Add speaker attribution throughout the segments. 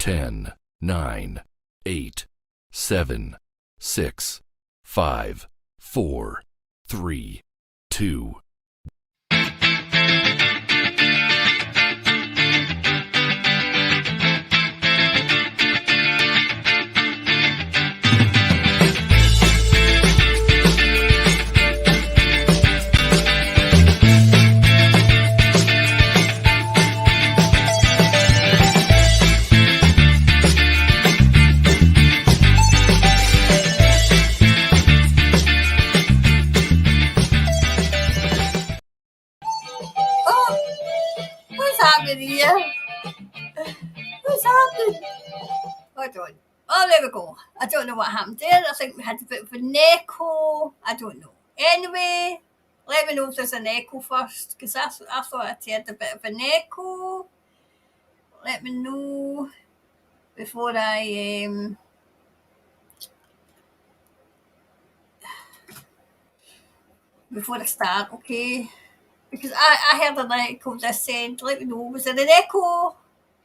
Speaker 1: 10, 9, 8, 7, 6, 5, 4, 3, 2.
Speaker 2: What's happening here? What's happening? Hold on. Oh, there we go. I don't know what happened there. I think we had a bit of an echo. I don't know. Anyway, let me know if there's an echo first, because I thought I'd heard a bit of an echo. Let me know before I start, okay? Because I heard an echo this end. Let me know. Was there an echo?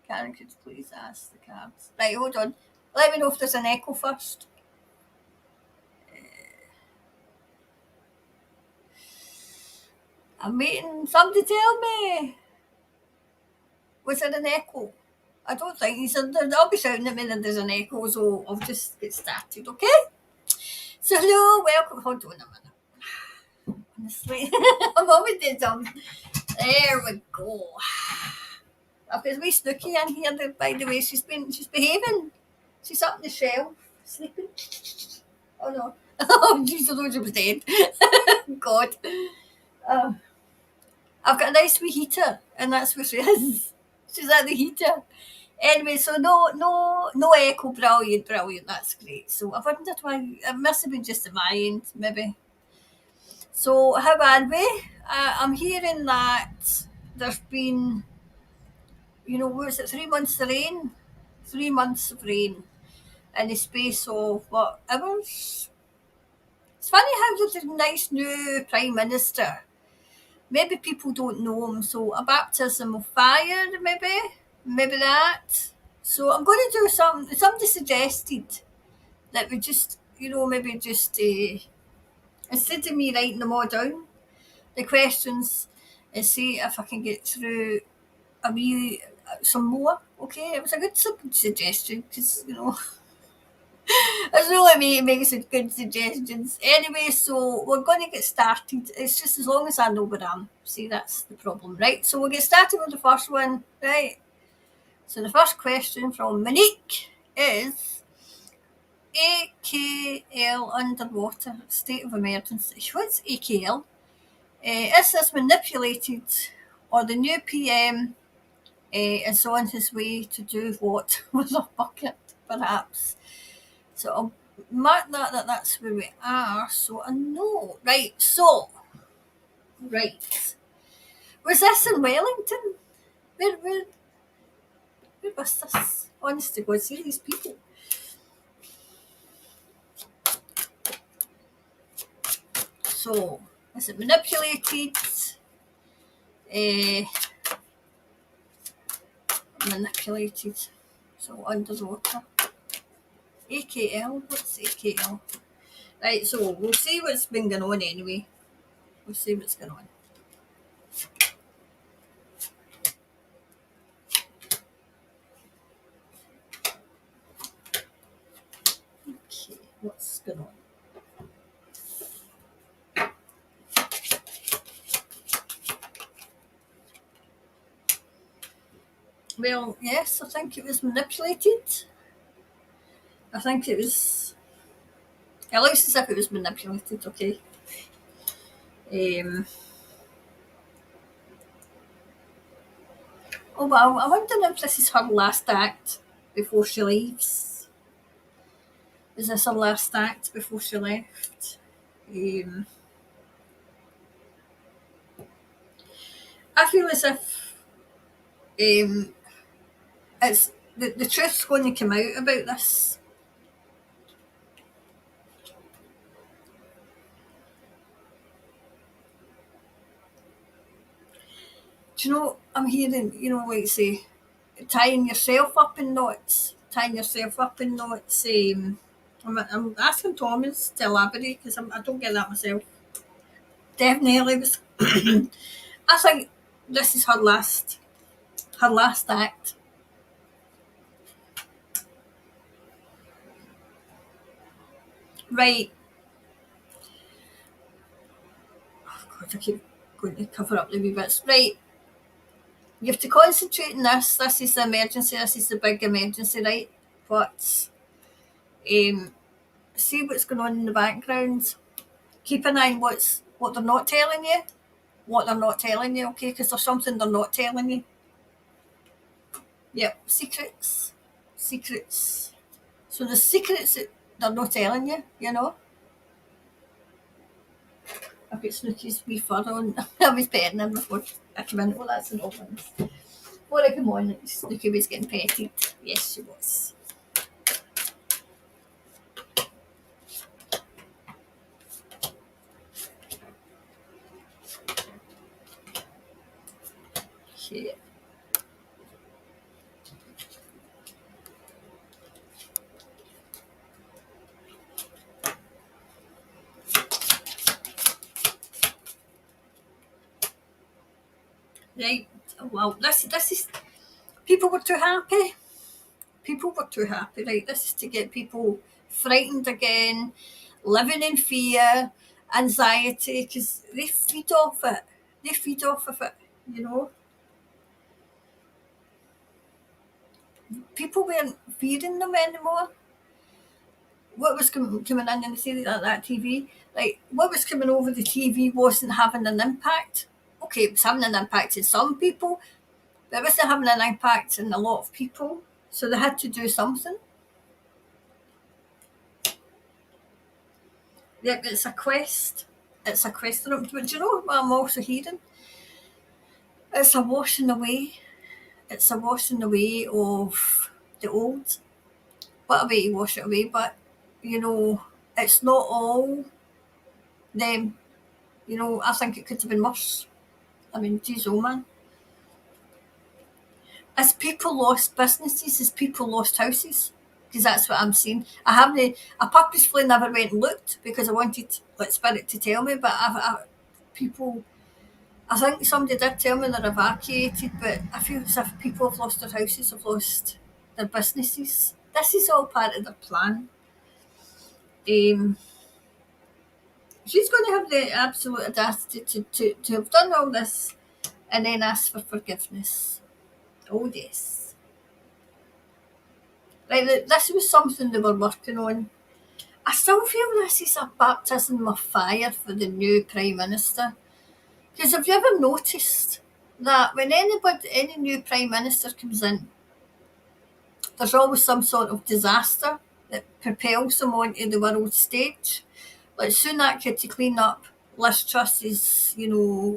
Speaker 2: Karen, could you please ask the cards? Right, hold on. Let me know if there's an echo first. I'm waiting. Somebody tell me. Was there an echo? I don't think he said they'll be shouting at me that there's an echo, so I'll just get started, okay? So hello, welcome. Hold on a minute. Honestly, I'm always doing something. There we go. I've got a wee Snooky in here, by the way. She's behaving. She's up on the shelf, sleeping. Oh no. Oh, jeez, I thought she was dead. God. I've got a nice wee heater, and that's where she is. She's at the heater. Anyway, so no echo. Brilliant. That's great. So I wondered why. It must have been just at my end, maybe. So how are we? I'm hearing that there's been, what was it, 3 months of rain? 3 months of rain in the space of, what, hours? It's funny how there's a nice new Prime Minister. Maybe people don't know him, so a baptism of fire, maybe that. So I'm going to do somebody suggested that we just, maybe just, instead of me writing them all down, the questions, and see if I can get through some more. Okay, it was a good suggestion, because, it's really me making some good suggestions. Anyway, so we're going to get started. It's just as long as I know where I am. See, that's the problem, right? So we'll get started with the first one, right? So the first question from Monique is AKL underwater, state of emergency. What's AKL? Is this manipulated, or the new PM is on his way to do what with a bucket, perhaps? So I'll mark that's where we are, so I know. Right, was this in Wellington? Where was this? Honest to God, see these people. So, is it manipulated? Manipulated. So, underwater. AKL? What's AKL? Right, so we'll see what's been going on anyway. We'll see what's going on. Okay, what's going on? Well, yes, I think it was manipulated. I think it was. It looks as if it was manipulated, okay. Oh, but I wonder if this is her last act before she leaves. Is this her last act before she left? I feel as if it's the truth's going to come out about this. Do you know, I'm hearing, like say, tying yourself up in knots. Tying yourself up in knots. I'm asking Thomas to elaborate because I don't get that myself. Definitely was. I think this is her last act. Right. Oh God, I keep going to cover up the wee bits. Right. You have to concentrate on this. This is the emergency. This is the big emergency, right? But see what's going on in the background. Keep an eye on what they're not telling you. What they're not telling you, okay? Because there's something they're not telling you. Yep, secrets. Secrets. So the secrets that they're not telling you, you know. I've got Snooky's wee fur on. I was petting him before I came in. Well, that's an old one. Before I come on, Snooky was getting petted. Yes, she was. Okay. Right. Well, this is people were too happy. People were too happy, right? This is to get people frightened again, living in fear, anxiety, because they feed off it. They feed off of it, you know. People weren't fearing them anymore. What was coming in, and they say that TV, like what was coming over the TV wasn't having an impact. Okay, it was having an impact in some people, but it wasn't having an impact in a lot of people. So they had to do something. Yeah, it's a quest. It's a quest. But do you know what I'm also hearing? It's a washing away. It's a washing away of the old. What a way to wash it away, but you know, it's not all them. You know, I think it could have been worse. I mean, geez, oh man. As people lost businesses, as people lost houses, because that's what I'm seeing. I purposefully never went and looked because I wanted like Spirit to tell me, but people, I think somebody did tell me they're evacuated, but I feel as if people have lost their houses, have lost their businesses. This is all part of their plan. Um, she's going to have the absolute audacity to have done all this and then ask for forgiveness. Oh, yes. Right, this was something they were working on. I still feel this is a baptism of fire for the new Prime Minister. Because have you ever noticed that when any new Prime Minister comes in, there's always some sort of disaster that propels them onto the world stage? Like Sunak had to clean up Liz Truss's, she lit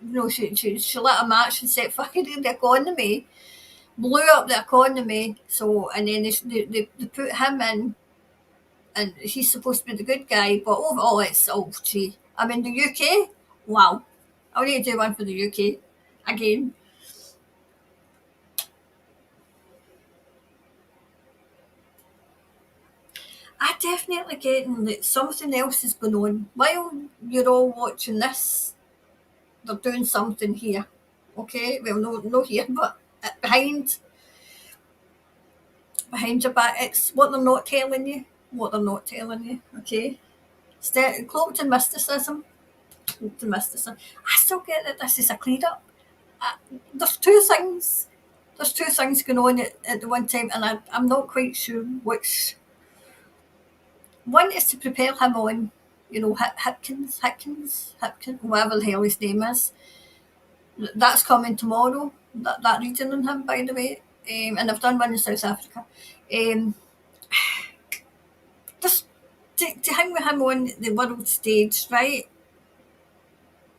Speaker 2: a match and set fire to the economy, blew up the economy. So, and then they put him in, and he's supposed to be the good guy, but overall it's all gee. I mean, the UK, wow. I need to do one for the UK again. I definitely getting that something else is going on. While you're all watching this, they're doing something here. Okay, well, no here, but behind your back, it's what they're not telling you. What they're not telling you. Okay, cloaked in mysticism. Cloaked in mysticism. I still get that this is a clean up. There's two things. There's two things going on at the one time, and I'm not quite sure which. One is to prepare him on, Hipkins, whatever the hell his name is. That's coming tomorrow. That reading on him, by the way, and I've done one in South Africa. Just to hang with him on the world stage, right?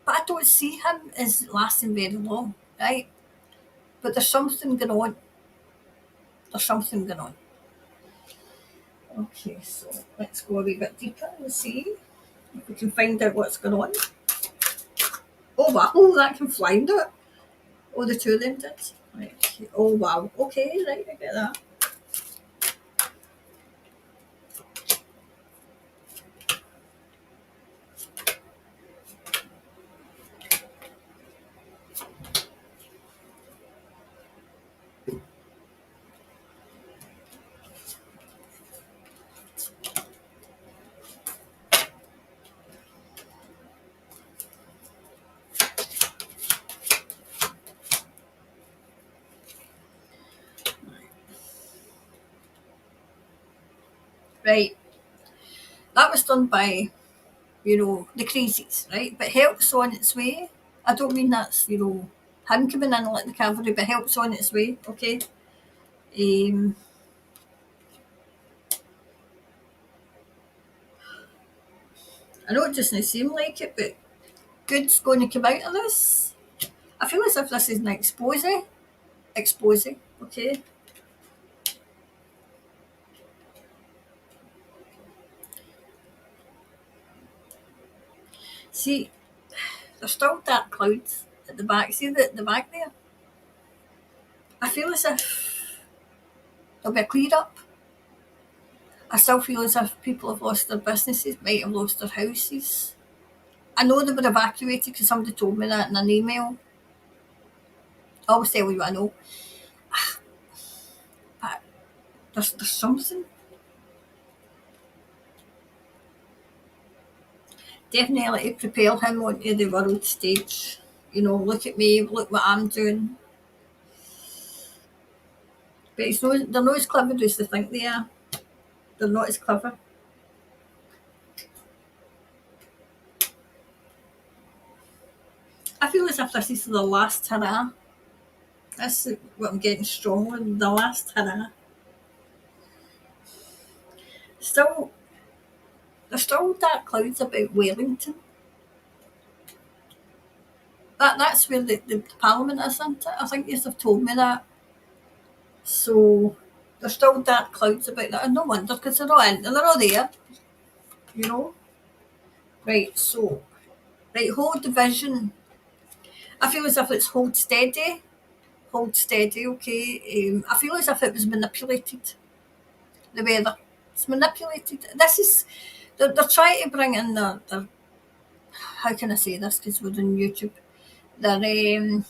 Speaker 2: But I don't see him as lasting very long, right? But there's something going on. There's something going on. Okay, so let's go a wee bit deeper and see if we can find out what's going on. Oh wow, that can fly into it. Oh, the two of them did. Right. Oh wow. Okay, right, I get that. Right. That was done by, the crazies, right? But help's on its way. I don't mean that's, him coming in like the cavalry, but help's on its way, okay? Um, I know it doesn't seem like it, but good's going to come out of this. I feel as if this is an expose, okay? See, there's still dark clouds at the back. See the back there? I feel as if there'll be a clear up. I still feel as if people have lost their businesses, might have lost their houses. I know they were evacuated because somebody told me that in an email. I always tell you what I know. But there's something. Definitely to propel him onto the world stage. Look at me, look what I'm doing. But they're not as clever as they think they are. They're not as clever. I feel as if this is the last hurrah. That's what I'm getting strong on. The last hurrah. Still, there's still dark clouds about Wellington. That's where the Parliament is, isn't it? I think you have told me that. So there's still dark clouds about that, and no wonder because they're all there, you know. Right, so hold division. I feel as if it's hold steady. Okay, I feel as if it was manipulated. The weather, it's manipulated. This is they're trying to bring in the how can I say this because we're on YouTube. They're they're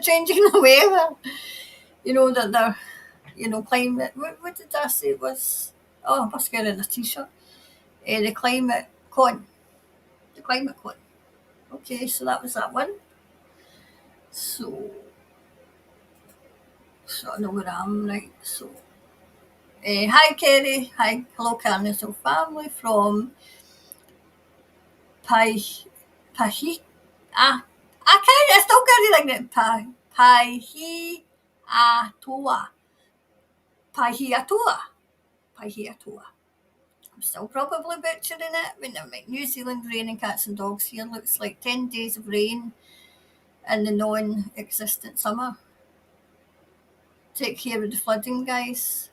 Speaker 2: changing the weather. That they're climate. What did I say it was? Oh, I must get in a t-shirt. The climate con. The climate con. Okay, so that was that one. So, I know where I am, right? So, hi Kerry. Hi, hello Carnival family from Pai, Pahi. I still can't think it. Pahi Atoa. Pahi Atoa. Pahi Atoa. I'm still probably butchering it. When I'm like New Zealand raining cats and dogs here looks like 10 days of rain in the non-existent summer. Take care of the flooding, guys.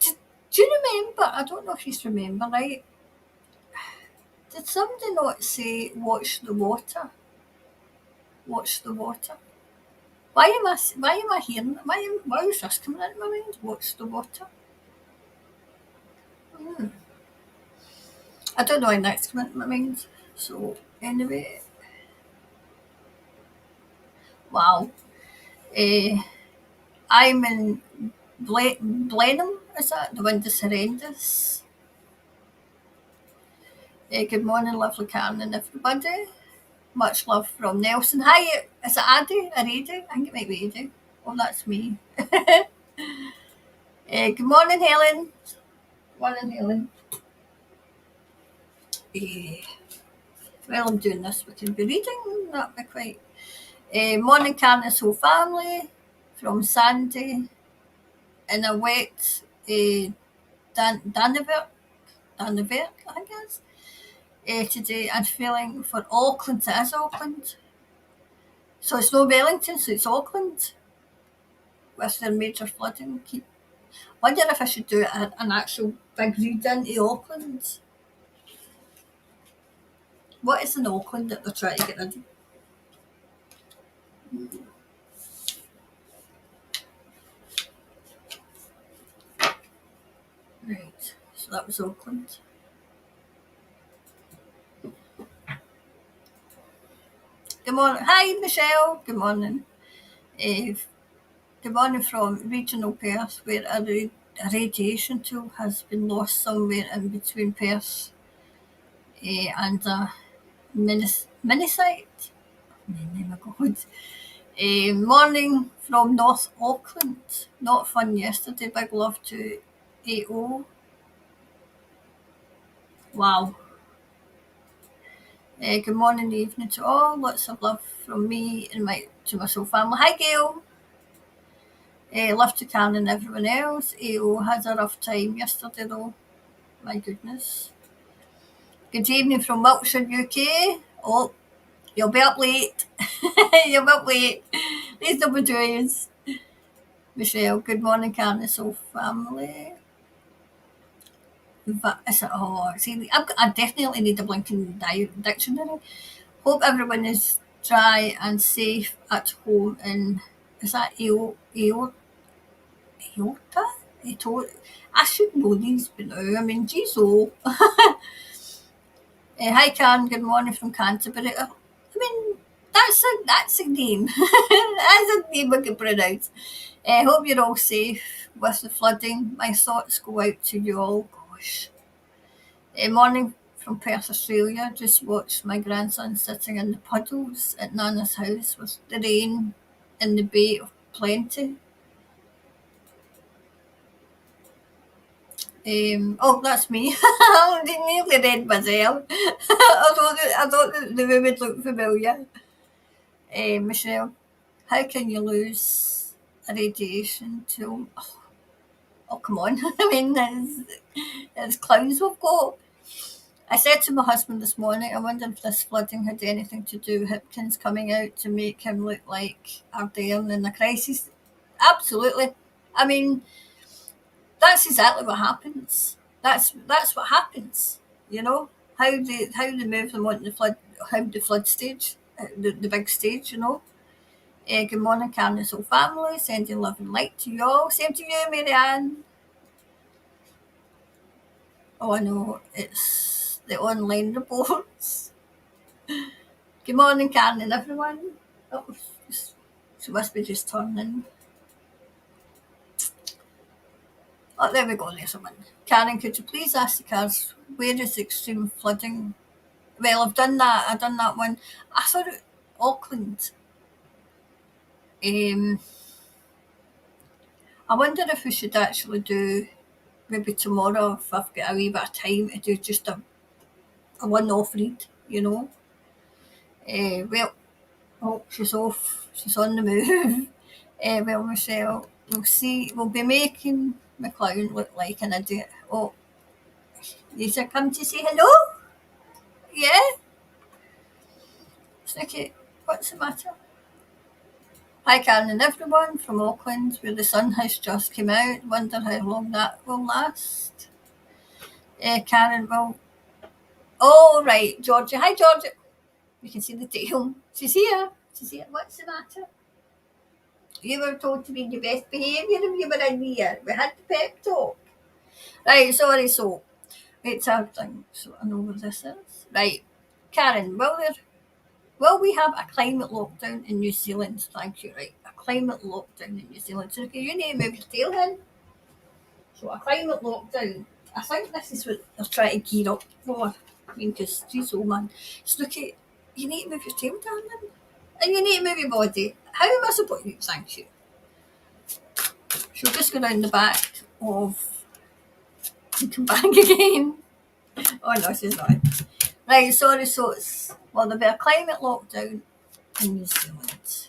Speaker 2: Do you remember? I don't know if you remember, right? Did somebody not say watch the water? Watch the water. Why am I hearing? Why is this coming into my mind? Watch the water. Hmm. I don't know when that's coming into my mind. So anyway, wow. Uh, I'm in Blenheim, is that? The wind is horrendous. Good morning, lovely Karen and everybody. Much love from Nelson. Hi, is it Addy or Adi? I think it might be Adi. Oh, that's me. Good morning, Helen. Morning, Helen. While I'm doing this, we can be reading. That'd be quite. Morning, Carni's whole family from Sandy in a wet Dannevirke, I think it is. Today and feeling for Auckland. It is Auckland. So it's no Wellington, so it's Auckland with their major flooding. Wonder if I should do an actual big read into Auckland. What is in Auckland that they're trying to get rid of? Right, so that was Auckland. Good morning. Hi, Michelle. Good morning. Good morning from regional Perth, where a radiation tool has been lost somewhere in between Perth and a mini site. Oh my God. Morning from North Auckland. Not fun yesterday. Big love to AO. Wow. Good morning, evening to all. Lots of love from me and to my soul family. Hi, Gail. Love to Karen and everyone else. AO has a rough time yesterday, though. My goodness. Good evening from Wiltshire, UK. Oh, you'll be up late. You'll be up late. These double joys. Michelle, good morning, Karen and soul family. See, I definitely need a blinking dictionary. Hope everyone is dry and safe at home. And is that aorta? I should know these by now. I mean, geez, oh. Hi, Karen. Good morning from Canterbury. I mean, that's a name. That's a name I can pronounce. Hope you're all safe with the flooding. My thoughts go out to you all. Gosh. Morning from Perth, Australia. Just watched my grandson sitting in the puddles at Nana's house with the rain in the Bay of Plenty. Oh, that's me. I nearly read myself. I thought the women looked familiar. Michelle, how can you lose a radiation tool? Oh, come on. I mean, there's clowns we've got. I said to my husband this morning, I wonder if this flooding had anything to do with Hipkins coming out to make him look like Ardern in the crisis. Absolutely. I mean, that's exactly what happens. That's what happens. You know how they move them on the flood stage, the big stage. Good morning, Karen and Soul family. Sending love and light to you all. Same to you, Marianne. Oh, I know it's the online reports. Good morning, Karen and everyone. Oh, she must be just turning. Oh, there we go, there's someone. Karen, could you please ask the cars where is extreme flooding? Well, I've done that. I've done that one. I thought Auckland. I wonder if we should actually do maybe tomorrow if I've got a wee bit of time to do just a one-off read, Well, oh, she's off. She's on the move. Well, Michelle, we'll be making McLeod look like an idiot. Oh, you should come to say hello? Yeah? Snooky, what's the matter? Hi, Karen and everyone from Auckland, where the sun has just come out. Wonder how long that will last. Karen will. Oh, right, Georgia. Hi, Georgia. You can see the tail. She's here. She's here. What's the matter? You were told to be in your best behaviour if you were in here. We had the pep talk. Right, sorry, so it's our thing. So I know what this is. Right, Karen, will we have a climate lockdown in New Zealand? Thank you, right. A climate lockdown in New Zealand. So can you need to move your tail in? So a climate lockdown. I think this is what they're trying to gear up for. I mean, because, geez, oh man. So look at, you need to move your tail, darling. And you need to move your body. How am I supposed to thank you? She'll just go down the back of and come back again. Oh no, she's not. Right, sorry, so there'll be a climate lockdown in New Zealand.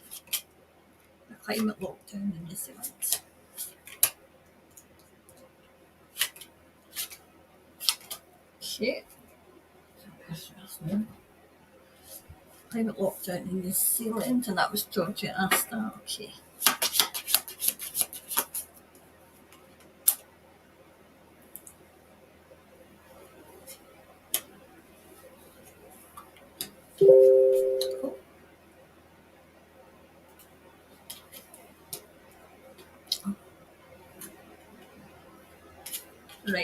Speaker 2: A climate lockdown in New Zealand. Okay. Climate lockdown in New Zealand, and that was Georgia asked that. Okay.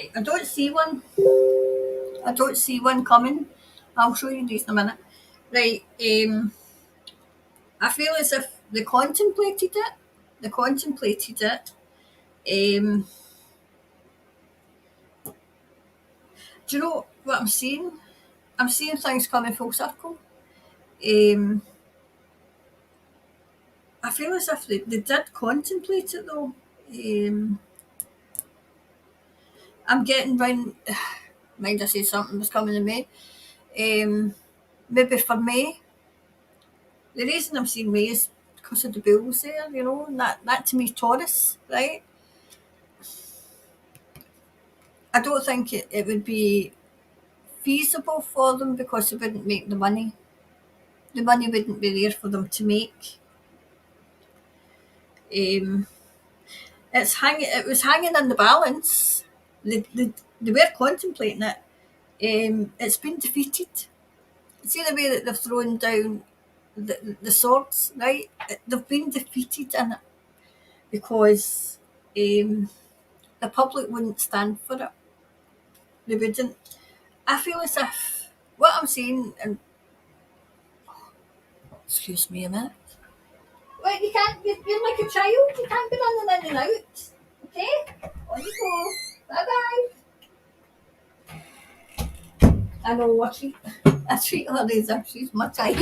Speaker 2: Right, I don't see one. I don't see one coming. I'll show you these in a minute. Right, I feel as if they contemplated it. They contemplated it. Do you know what I'm seeing? I'm seeing things coming full circle. I feel as if they did contemplate it though. I'm getting round. Mind I said something was coming in May. Maybe for May. The reason I'm seeing May is because of the bulls there, you know, and that to me is Taurus, right? I don't think it would be feasible for them because they wouldn't make the money. The money wouldn't be there for them to make. Um, it was hanging in the balance. They were contemplating it. It's been defeated. See the way that they've thrown down the swords, right? They've been defeated in it because the public wouldn't stand for it. They wouldn't. I feel as if what I'm saying, and excuse me a minute. Wait, you can't. You're like a child. You can't be running in and out. Okay, on you go. Bye bye. I know what I treat her as if she's my child.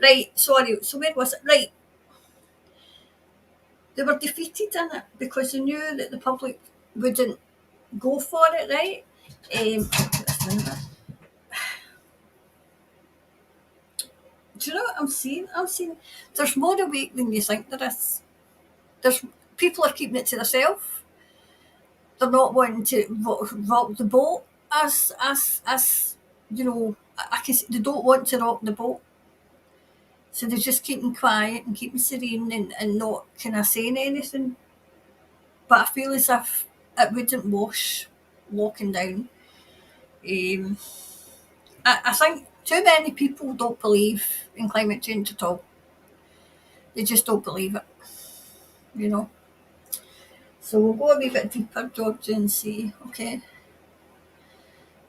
Speaker 2: Right, sorry. So where was it? Right, they were defeated in it because they knew that the public wouldn't go for it, right? Do you know what I'm seeing? I'm seeing there's more awake than you think there is. There's people are keeping it to themselves. They're not wanting to rock the boat as you know. I can see they don't want to rock the boat, so they're just keeping quiet and keeping serene and not kind of saying anything. But I feel as if it wouldn't wash locking down. Um, I think too many people don't believe in climate change at all. They just don't believe it, you know. So we'll go a wee bit deeper, George, and see, okay?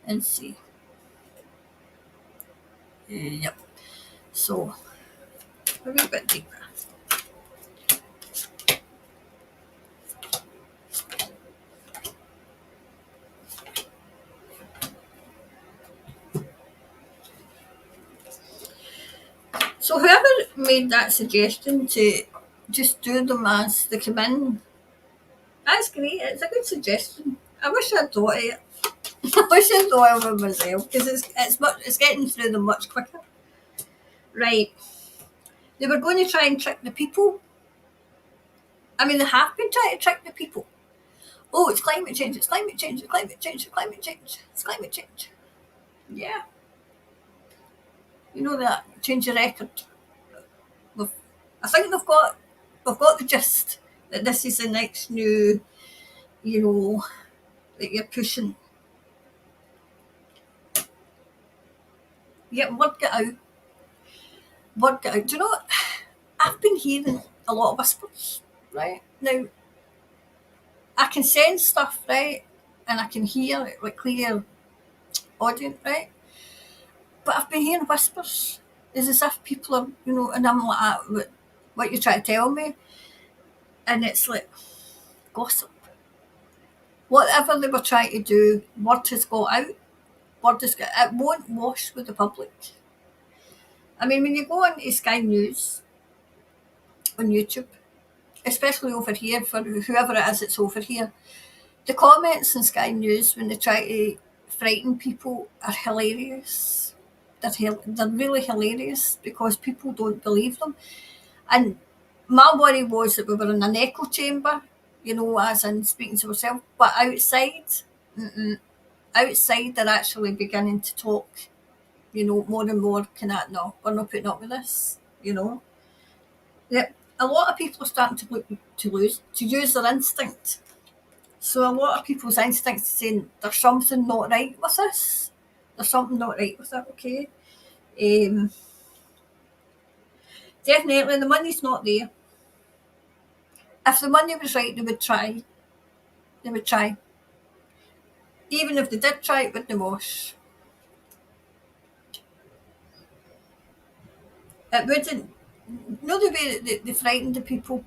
Speaker 2: And see. Yep. So, a wee bit deeper. So whoever made that suggestion to just do them as they come in, that's great. It's a good suggestion. I wish I'd thought of it. I wish I'd thought of it myself because it's getting through them much quicker. Right. They were going to try and trick the people. I mean, they have been trying to trick the people. Oh, it's climate change, it's climate change, it's climate change, it's climate change, it's climate change. Yeah. You know that. Change your record. I think we've got the gist that this is the next new, you know, that you're pushing. Yeah, work it out. Work it out. Do you know what? I've been hearing a lot of whispers, right? Now, I can sense stuff, right? And I can hear it like clear audience, right? But I've been hearing whispers. It's as if people are, you know, and I'm like, what you try to tell me? And it's like gossip. Whatever they were trying to do, word has got out. It won't wash with the public. I mean, when you go on to Sky News on YouTube, especially over here, for whoever it is that's over here, the comments in Sky News when they try to frighten people are hilarious. They're really hilarious because people don't believe them. And my worry was that we were in an echo chamber, you know, as in speaking to ourselves. But outside they're actually beginning to talk, you know, more and more kind of, no, we're not putting up with this, you know. Yeah, a lot of people are starting to use their instinct. So a lot of people's instincts are saying there's something not right with this. There's something not right with it, okay? Definitely the money's not there. If the money was right, they would try. They would try. Even if they did try, it wouldn't wash. It wouldn't. No, the way that they frightened the people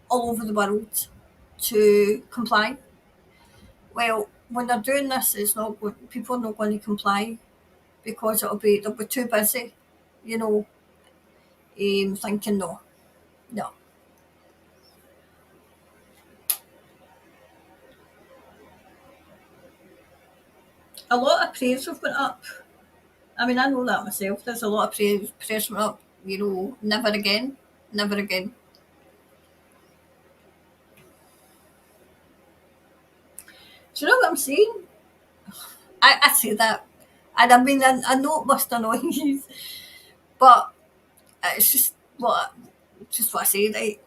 Speaker 2: all over the world to comply. Well, when they're doing this, it's not people are not going to comply because they'll be too busy, you know, thinking no, no. A lot of prayers have went up. I mean, I know that myself. There's a lot of prayers went up. You know, never again, never again. Do you know what I'm saying? I say that, and I mean, I know it must annoy you, but it's just what I say. Right?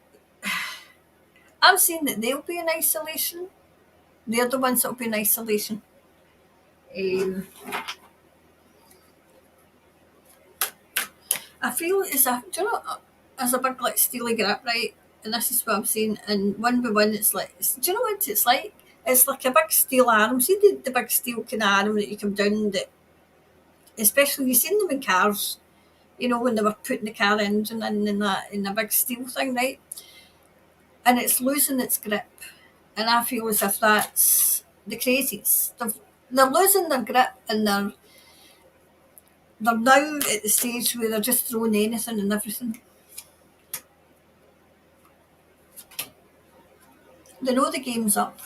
Speaker 2: I'm saying that they'll be in isolation. They're the ones that'll be in isolation. Um, I feel as a do you know as a big like steely grip, right? And this is what I'm saying. And one by one, it's like do you know what it's like? It's like a big steel arm. See the big steel kind of arm that you come down that, especially you've seen them in cars. You know when they were putting the car engine in that in a big steel thing, right? And it's losing its grip. And I feel as if that's the crazies. They're losing their grip and they're now at the stage where they're just throwing anything and everything. They know the game's up.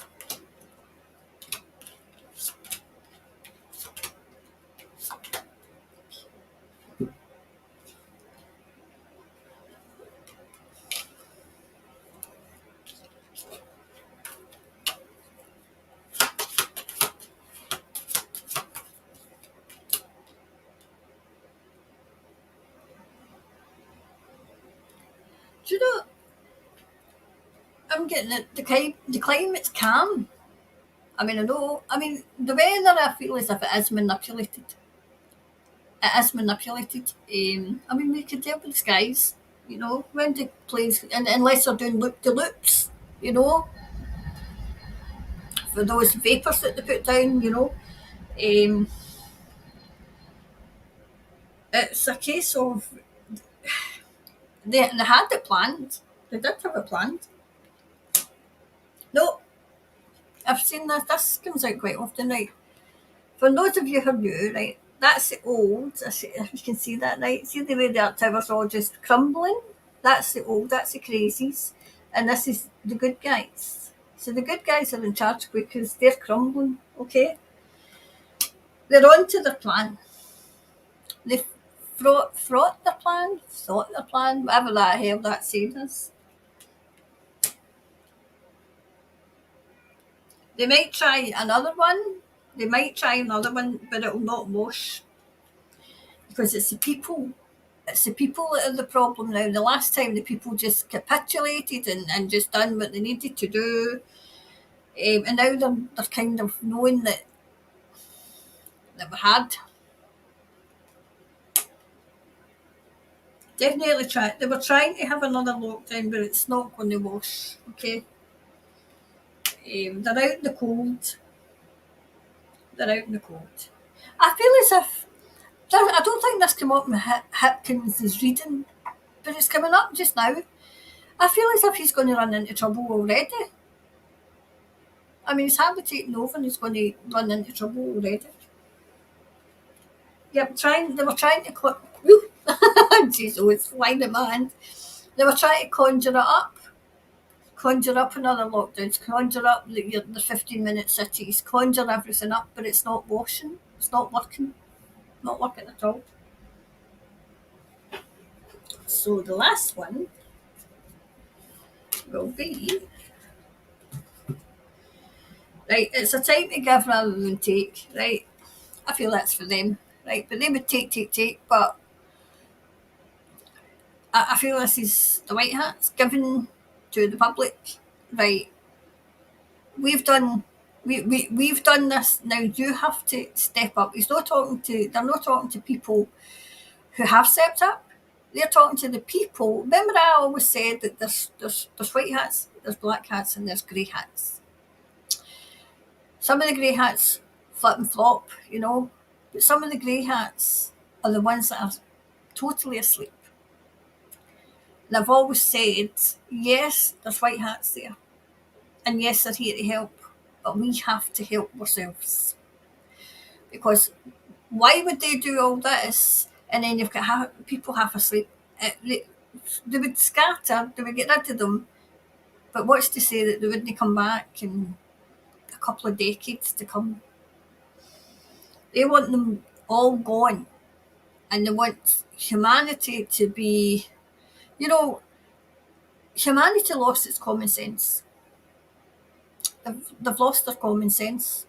Speaker 2: Do you know, I'm getting it, the climate's calm. I mean, I know, I mean, the weather I feel as if it is manipulated. It is manipulated. I mean, we could tell with the skies, you know, when the planes, and unless they're doing loop de loops, you know, for those vapours that they put down, you know. Um, it's a case of they had it planned. They did have it planned. No, I've seen this. This comes out quite often, right? For those of you who are new, right, that's the old. If you can see that, right? See the way the tower's all just crumbling? That's the old. That's the crazies, and this is the good guys. So the good guys are in charge because they're crumbling. Okay, they're on to their plan. They've fraught their plan, thought their plan, whatever that hell that saying is. They might try another one. They might try another one, but it'll not wash because it's the people. It's the people that are the problem now. The last time the people just capitulated and just done what they needed to do, and now they're kind of knowing that we had. Definitely try. They were trying to have another lockdown, but it's not going to wash. Okay, they're out in the cold. They're out in the cold. I feel as if I don't think this came up in Hipkins' reading, but it's coming up just now. I feel as if he's going to run into trouble already. I mean, he's habitating over and he's going to run into trouble already. Yep, they were trying to, jeez, oh, it's flying in my hand. They were trying to conjure up another lockdowns, conjure up the 15-minute cities, conjure everything up, but it's not washing. It's not working. Not working at all. So the last one will be right. It's a time to give rather than take. Right. I feel that's for them. Right. But they would take. But I feel this is the white hats given to the public. Right. We've done. We've done this now. You have to step up. They're not talking to people who have stepped up. They're talking to the people. Remember, I always said that there's white hats, there's black hats, and there's grey hats. Some of the grey hats flip and flop, you know, but some of the grey hats are the ones that are totally asleep. And I've always said, yes, there's white hats there, and yes, they're here to help, but we have to help ourselves. Because why would they do all this and then you've got people half asleep? They would scatter, they would get rid of them, but what's to say that they wouldn't come back in a couple of decades to come? They want them all gone, and they want humanity to be, you know, humanity lost its common sense. They've lost their common sense.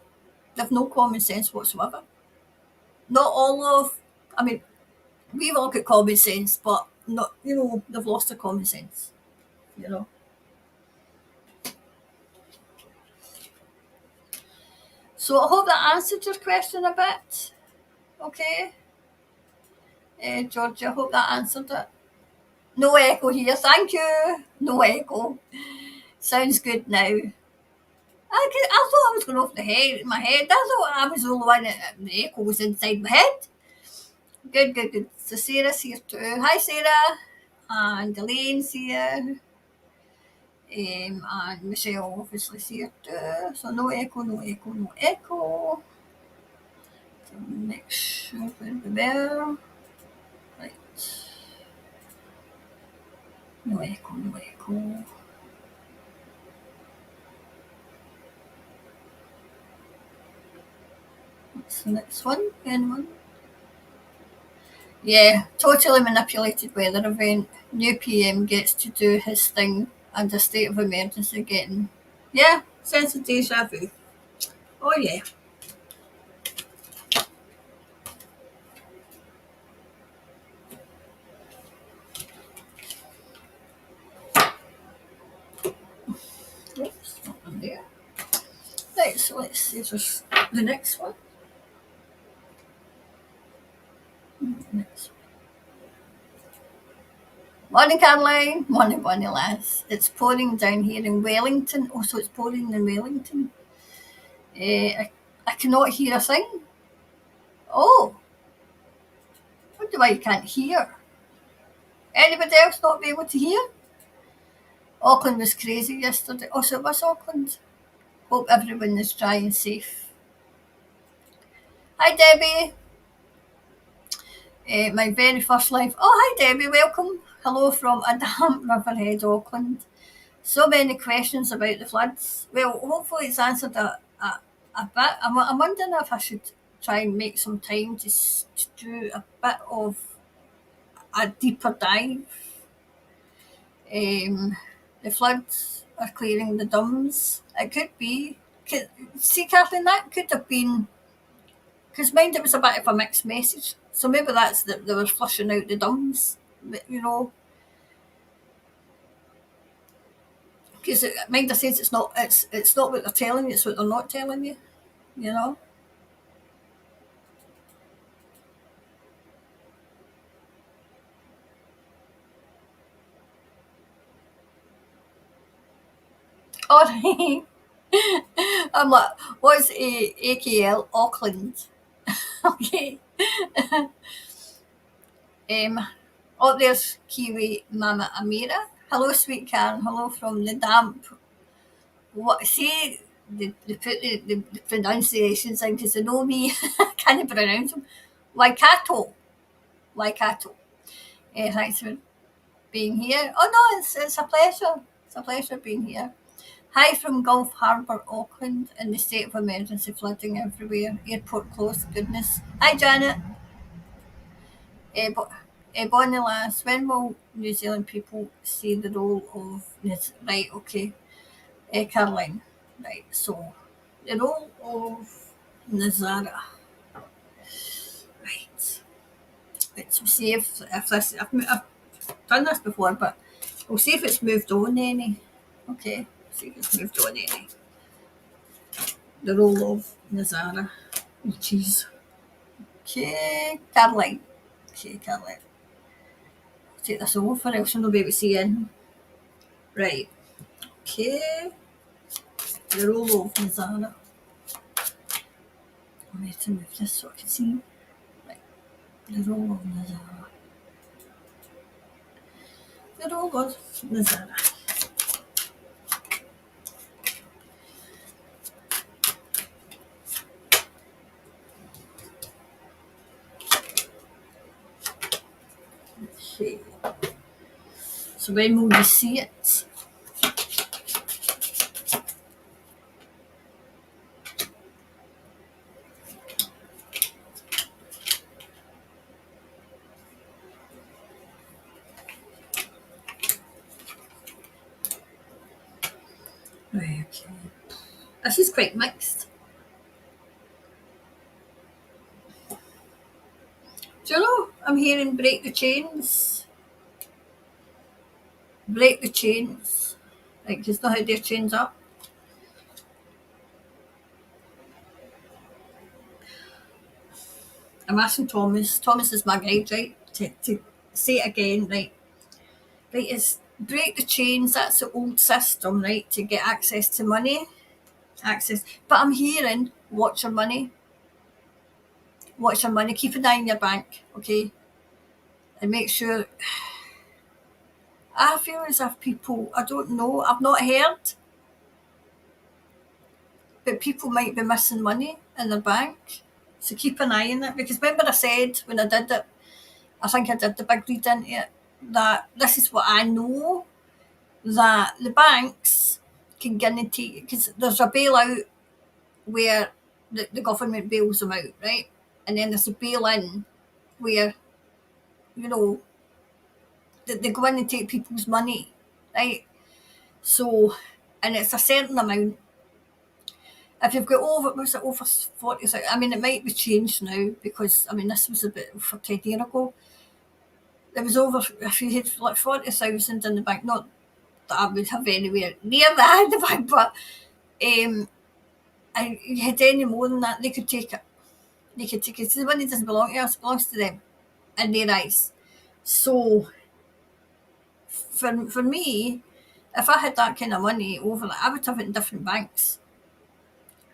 Speaker 2: They've no common sense whatsoever. Not all of, I mean, we've all got common sense, but not, you know, they've lost their common sense, you know. So I hope that answered your question a bit. Okay. Georgia, I hope that answered it. No echo here, thank you. No echo. Sounds good now. I thought I was going off my head. I thought I was the only one that the echo was inside my head. Good, good, good. So Sarah's here too. Hi, Sarah. And Elaine's here. And Michelle obviously is here too. So no echo, no echo, no echo. So make sure we're there. Right. No echo, no echo. What's the next one? Anyone? Yeah, totally manipulated weather event. New PM gets to do his thing and a state of emergency getting. Yeah, sense of deja vu. Oh yeah. Oops, not on there. Right, so let's see if there's the next one. Next. Morning, Caroline. Morning, Bonnie lass. It's pouring down here in Wellington. Oh, so it's pouring in Wellington. I cannot hear a thing. Oh, I wonder why you can't hear. Anybody else not be able to hear? Auckland was crazy yesterday. Oh, so it was Auckland. Hope everyone is dry and safe. Hi, Debbie. My very first live. Oh, hi, Debbie. Welcome. Hello from a damp Riverhead, Auckland. So many questions about the floods. Well, hopefully it's answered a bit. I'm wondering if I should try and make some time to do a bit of a deeper dive. The floods are clearing the dums. It could be. See, Kathleen, that could have been. Because mind it was a bit of a mixed message. So maybe that's that they were flushing out the dums. You know, because mind I says it's not what they're telling you, it's what they're not telling you. You know. All right. I'm like, what's AKL Auckland? Okay. Oh, there's Kiwi Mama Amira. Hello, sweet Karen. Hello from the damp. What? See, they put the pronunciations in because they know me. I can't pronounce them. Waikato. Waikato. Thanks for being here. Oh no, it's a pleasure. It's a pleasure being here. Hi from Gulf Harbour, Auckland, in the state of emergency, flooding everywhere. Airport closed. Goodness. Hi, Janet. Bonnie lass, when will New Zealand people see the role of right? Okay, Caroline. Right. So the role of Nazara. Right. Let's see if this. I've done this before, but we'll see if it's moved on any. Okay. See if it's moved on any. The role of Nazara. Oh, jeez. Okay, Caroline. Okay, Caroline. Take this over, else you'll not be able to see in. Right. Okay. The role of Nazara. I need to move this so I can see. Right. The roll of Nazara. The roll of Nazara. Okay. So when will we see it? Right, okay. This is quite mixed. Do you know, I'm hearing break the chains. Break the chains. Like, just know how their chains up. I'm asking Thomas. Thomas is my guide, right? To say it again, right? Right, is break the chains. That's the old system, right? To get access to money. Access. But I'm hearing watch your money. Watch your money. Keep an eye on your bank, okay? And make sure. I feel as if people, I don't know, I've not heard, but people might be missing money in their bank. So keep an eye on it. Because remember I said when I did it, I think I did the big read into it, that this is what I know, that the banks can guarantee, because there's a bailout where the government bails them out, right? And then there's a bail-in where, you know, they go in and take people's money, right? So, and it's a certain amount. If you've got over 40, I mean, it might be changed now because, I mean, this was a bit for 10 years ago. There was over, if you had like 40,000 in the bank, not that I would have anywhere near that in the bank, but and you had any more than that, they could take it. They could take it. So the money doesn't belong to us, it belongs to them in their eyes. So for me, if I had that kind of money over, I would have it in different banks.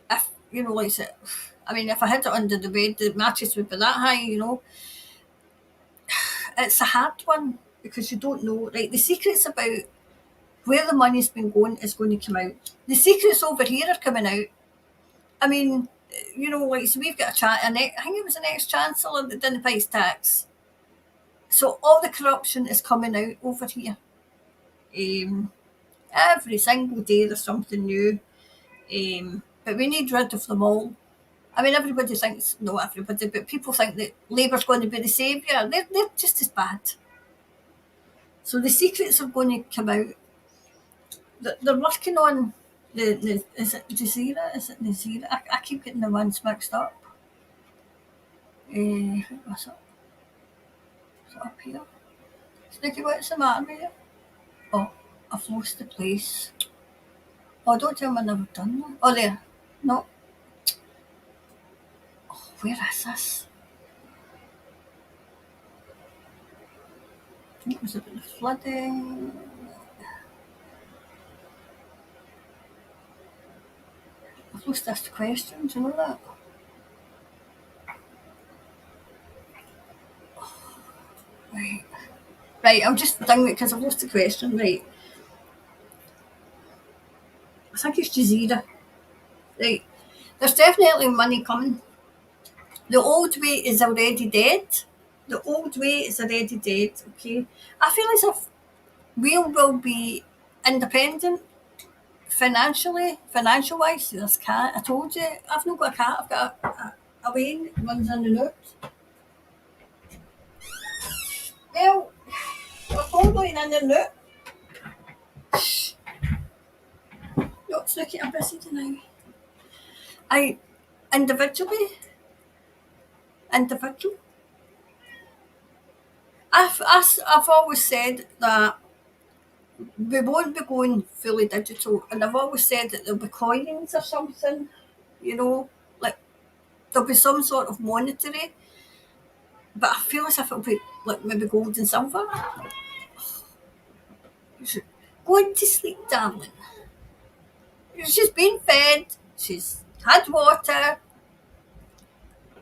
Speaker 2: If, you know, like, I mean, if I had it under the bed, the mattress would be that high, you know. It's a hard one because you don't know. Like, the secrets about where the money's been going is going to come out. The secrets over here are coming out. I mean, you know, like, so we've got I think it was an ex-chancellor that didn't pay his tax. So all the corruption is coming out over here. Every single day there's something new. But we need rid of them all. I mean, everybody thinks, not everybody, but people think that Labour's going to be the saviour. They're just as bad. So the secrets are going to come out. They're working on is it Jazeera? Is it Nazira? I keep getting the ones mixed up. What's up? Is it up here? Sneaky, what's the matter with you? Oh, I've lost the place. Oh, don't tell me I've never done that. Oh, there. No. Oh, where is this? I think it was about the flooding. I've lost this question, do you know that? Right. Right, I'll just ding it because I've lost the question. Right. I think it's Jazeera. Right. There's definitely money coming. The old way is already dead. The old way is already dead, okay? I feel as if we will be independent financially, financial wise. This cat, I told you, I've not got a cat, I've got a Wayne that runs in and out. Well, we're following in and out. Shh. No, Snooky, I'm busy tonight. I individually, individual. I've always said that we won't be going fully digital, and I've always said that there'll be coins or something, you know, like there'll be some sort of monetary, but I feel as if it'll be like maybe gold and silver. Go to sleep, darling. She's been fed, she's had water,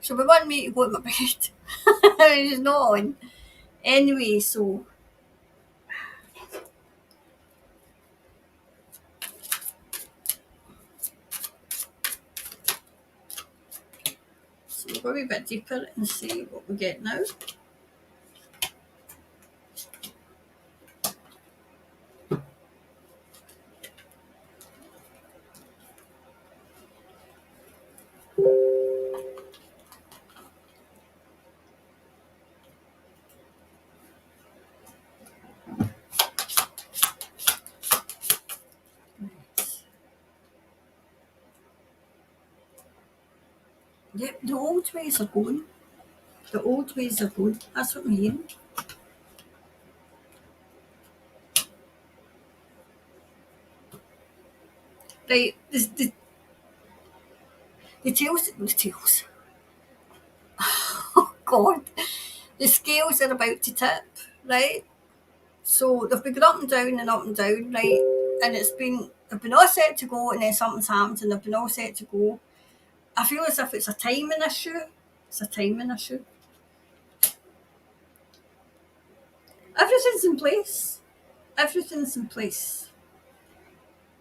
Speaker 2: So we want me to go to my bed. He's not on. Anyway, so we'll go a wee bit deeper and see what we get now. Yep, the old ways are going. The old ways are going. That's what I'm hearing. Right, the tails. Oh God, the scales are about to tip, right? So they've been going up and down, right? And they've been all set to go, and then something's happened, and they've been all set to go. I feel as if it's a timing issue. It's a timing issue. Everything's in place. Everything's in place.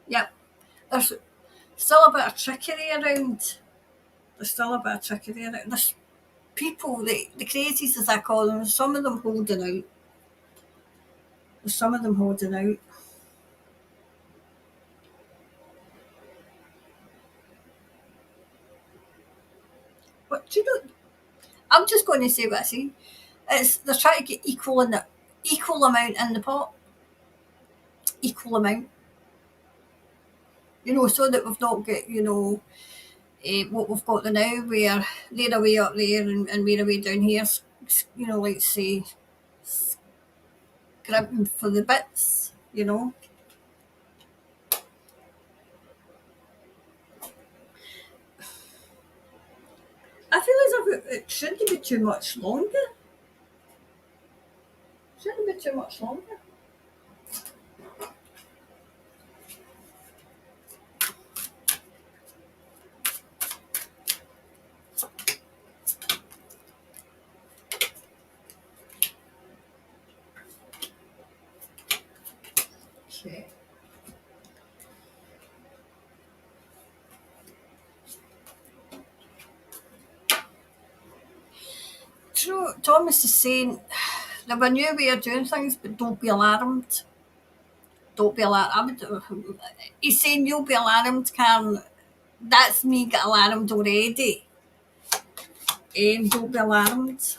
Speaker 2: Yep. There's still a bit of trickery around. There's still a bit of trickery around. There's people, the crazies as I call them, some of them holding out. There's some of them holding out. But do you know, I'm just going to say what I see. They're trying to get equal amount in the pot. Equal amount. So that we've not got, what we've got now, where they're away up there and we're away down here, like say, grabbing for the bits. I feel as if it shouldn't be too much longer. Shouldn't be too much longer. Okay. So Thomas is saying that we knew we are doing things, but don't be alarmed. Don't be alarmed. He's saying you'll be alarmed, Karen. That's me get alarmed already. Don't be alarmed.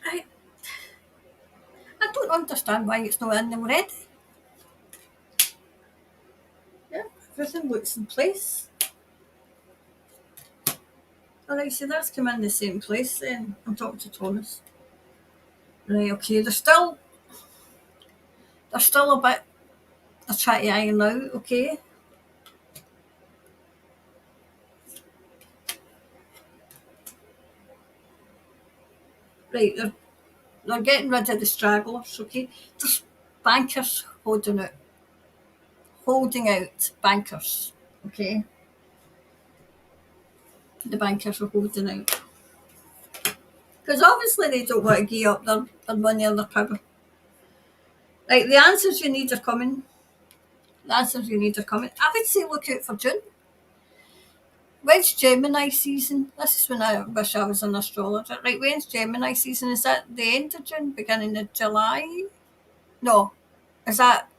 Speaker 2: I don't understand why it's not in them already. Yeah, everything looks in place. Alright, so that's come in the same place then. I'm talking to Thomas. Right, okay, there's still a bit of trying to iron out, okay? Right, they're getting rid of the stragglers, okay? There's bankers holding out bankers, okay? The bankers are holding out. Because obviously they don't want to give up their money or their power. Right, the answers you need are coming. I would say look out for June. When's Gemini season? This is when I wish I was an astrologer. Right, when's Gemini season? Is that the end of June, beginning of July? No. Is that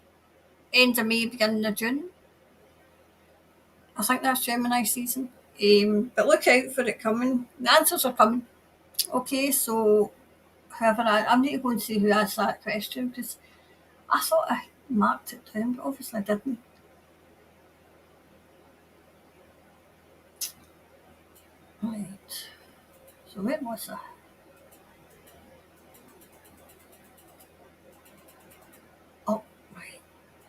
Speaker 2: end of May, beginning of June? I think that's Gemini season. But look out for it coming. The answers are coming. Okay, so however, I'm not going to see who asked that question because I thought I marked it down, but obviously I didn't. Right. So where was I? Oh, right.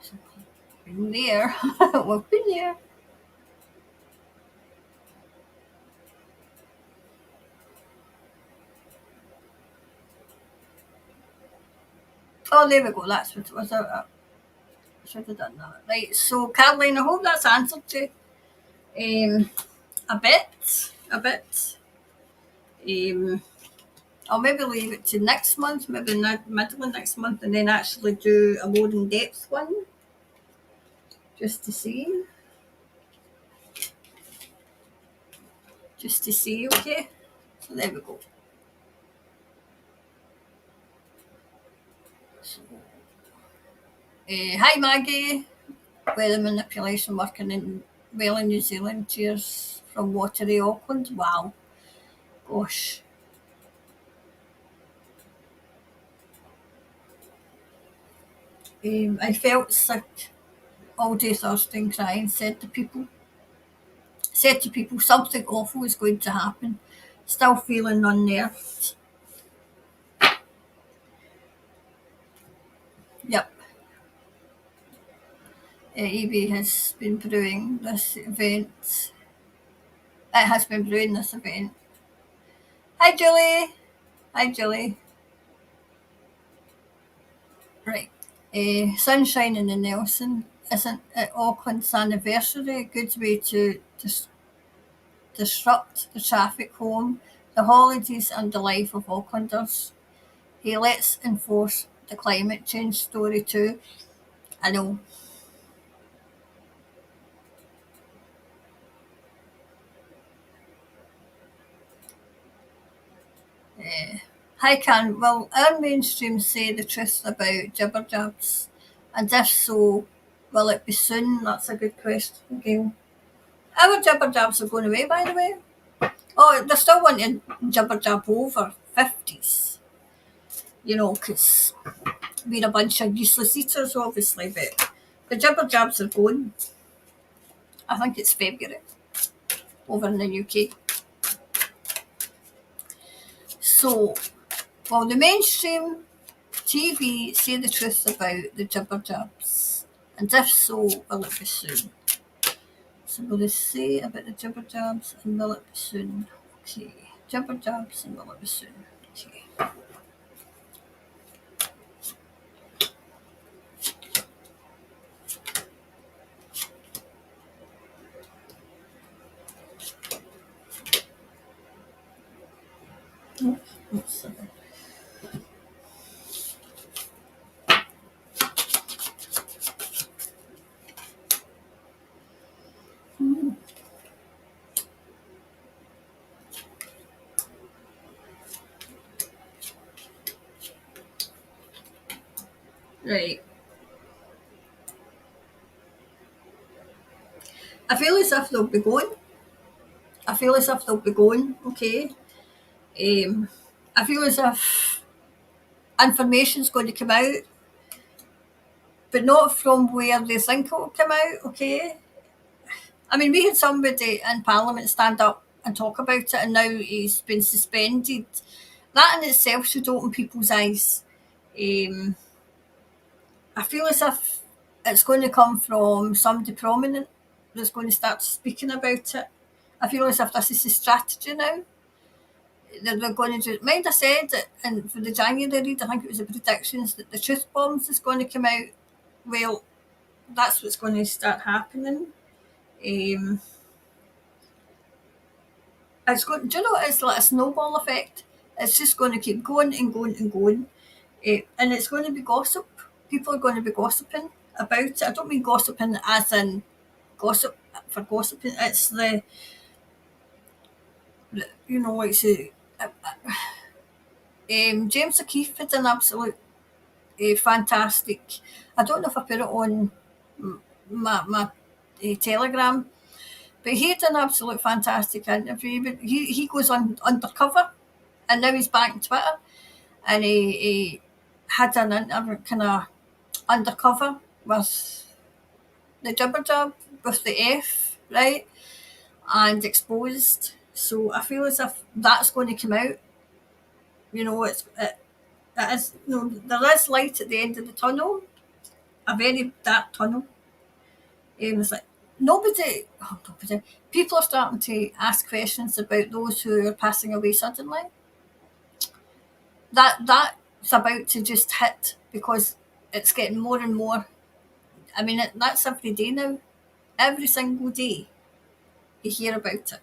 Speaker 2: So we've been there. We've been there. Oh, there we go. That's what it was. So should have done that. Right, so Caroline, I hope that's answered you. A bit. I'll maybe leave it to next month, maybe middle of next month, and then actually do a more in-depth one, just to see. Okay? So there we go. So, hi Maggie. Weather manipulation working in New Zealand. Cheers from watery Auckland. Wow. Gosh. I felt sick all day Thursday and crying. Said to people something awful is going to happen. Still feeling unnerved. Yep. EB has been brewing this event. It has been brewing this event. Hi Julie. Hi Julie. Right. Sun shining in Nelson. Isn't it Auckland's anniversary? A good way to disrupt the traffic home, the holidays and the life of Aucklanders. Hey, let's enforce the climate change story too. I know. Hi Can, will our mainstream say the truth about jibber jabs? And if so, will it be soon? That's a good question, Gail. Our jibber jabs are going away, by the way. Oh, they're still wanting jibber jab over 50s. You know, because we're a bunch of useless eaters, obviously, but the jibber jabs are going. I think it's February over in the UK. So, will the mainstream TV say the truth about the jibber jabs? And if so, will it be soon? So will they say about the jibber jabs and will it be soon? Okay. Jibber jabs and will it be soon? Okay. Oops. Right. I feel as if they'll be going. Okay. I feel as if information's going to come out, but not from where they think it will come out, okay? I mean, we had somebody in Parliament stand up and talk about it, and now he's been suspended. That in itself should open people's eyes. I feel as if it's going to come from somebody prominent that's going to start speaking about it. I feel as if this is a strategy now. They're going to do. Mind I said that, and for the January read, I think it was the predictions that the truth bombs is going to come out. Well, that's what's going to start happening. It's going. Do you know? It's like a snowball effect. It's just going to keep going and going and going, and it's going to be gossip. People are going to be gossiping about it. I don't mean gossiping as in gossip for gossiping. It's you know, it's James O'Keefe had an absolute fantastic. I don't know if I put it on my Telegram, but he had an absolute fantastic interview. But he goes on undercover, and now he's back on Twitter, and he had an kind of undercover with the jibber jab with the F, right, and exposed. So I feel as if that's going to come out. You know, it is. You know, there is light at the end of the tunnel, a very dark tunnel. It's like nobody. People are starting to ask questions about those who are passing away suddenly. That's about to just hit because it's getting more and more. I mean, that's every day now. Every single day you hear about it.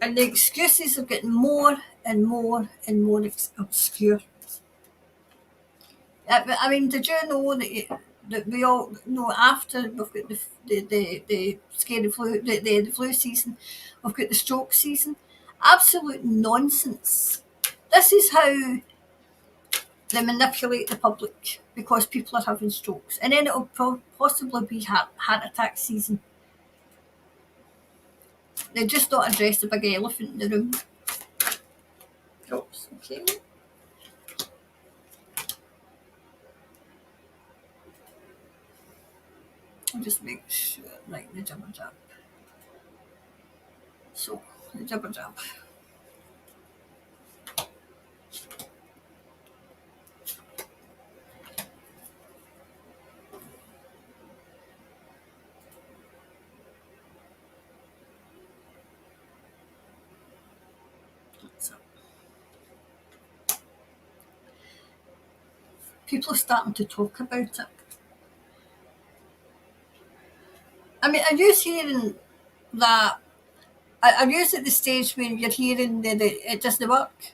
Speaker 2: And the excuses are getting more and more and more obscure. I mean, did you know that we all know after we've got the scary flu, the flu season, we've got the stroke season? Absolute nonsense. This is how they manipulate the public because people are having strokes. And then it'll possibly be heart attack season. They just don't address the big elephant in the room. Oops, okay. I'll just make sure, like, the jabber jab. So, the jabber jab. So, people are starting to talk about it. I mean, are you hearing that? Are you at the stage when you're hearing that it doesn't work?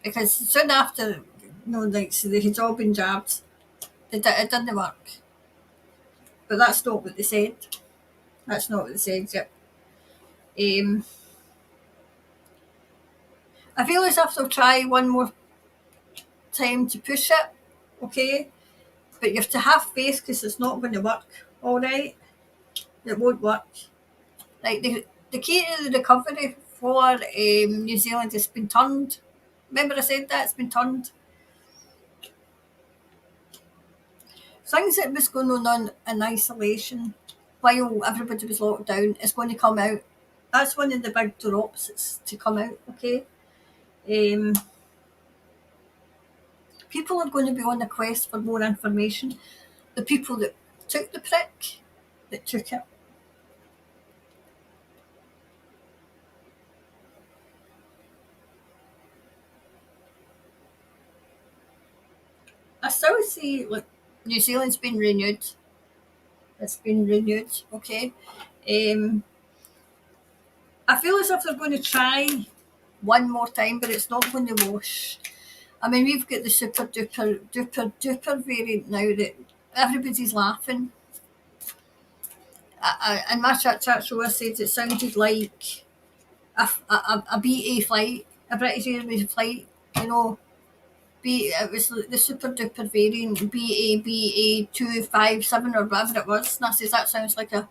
Speaker 2: Because soon after, like, so they had all been jabbed, it didn't work. But that's not what they said. That's not what they said, yep. I feel as if they'll try one more time to push it, okay? But you have to have faith because it's not going to work, all right? It won't work. Like, the key to the recovery for New Zealand has been turned. Remember I said that? It's been turned. Things that was going on in isolation while everybody was locked down is going to come out. That's one of the big drops that's to come out, okay? People are going to be on a quest for more information. The people that took the prick, that took it. I still see, like, New Zealand's been renewed. It's been renewed, okay? I feel as if they're going to try one more time, but it's not going to wash. I mean, we've got the super duper variant now that everybody's laughing. And my chat show said it sounded like a BA flight, a British Airways flight, you know. It was the super duper variant BA 257 or whatever it was. And I says that sounds like a,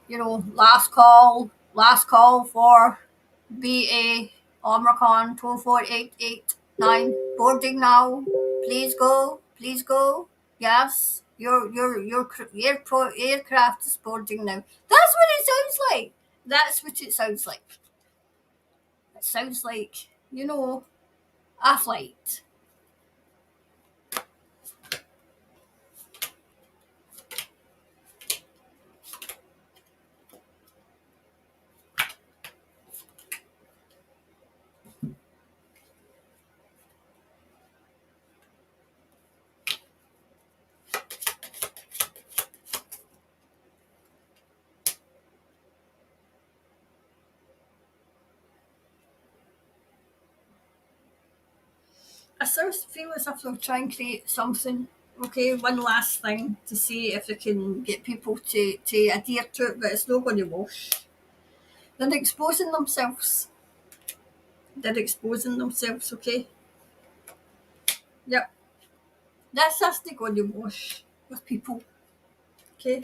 Speaker 2: last call for BA Omicron 24889 boarding now. Please go. Yes, your aircraft is boarding now. That's what it sounds like. It sounds like, a flight. I still feel as if they'll try and create something, okay, one last thing to see if they can get people to adhere to it, but it's not going to wash. They're exposing themselves. Okay? Yep. This isn't going to wash with people, okay?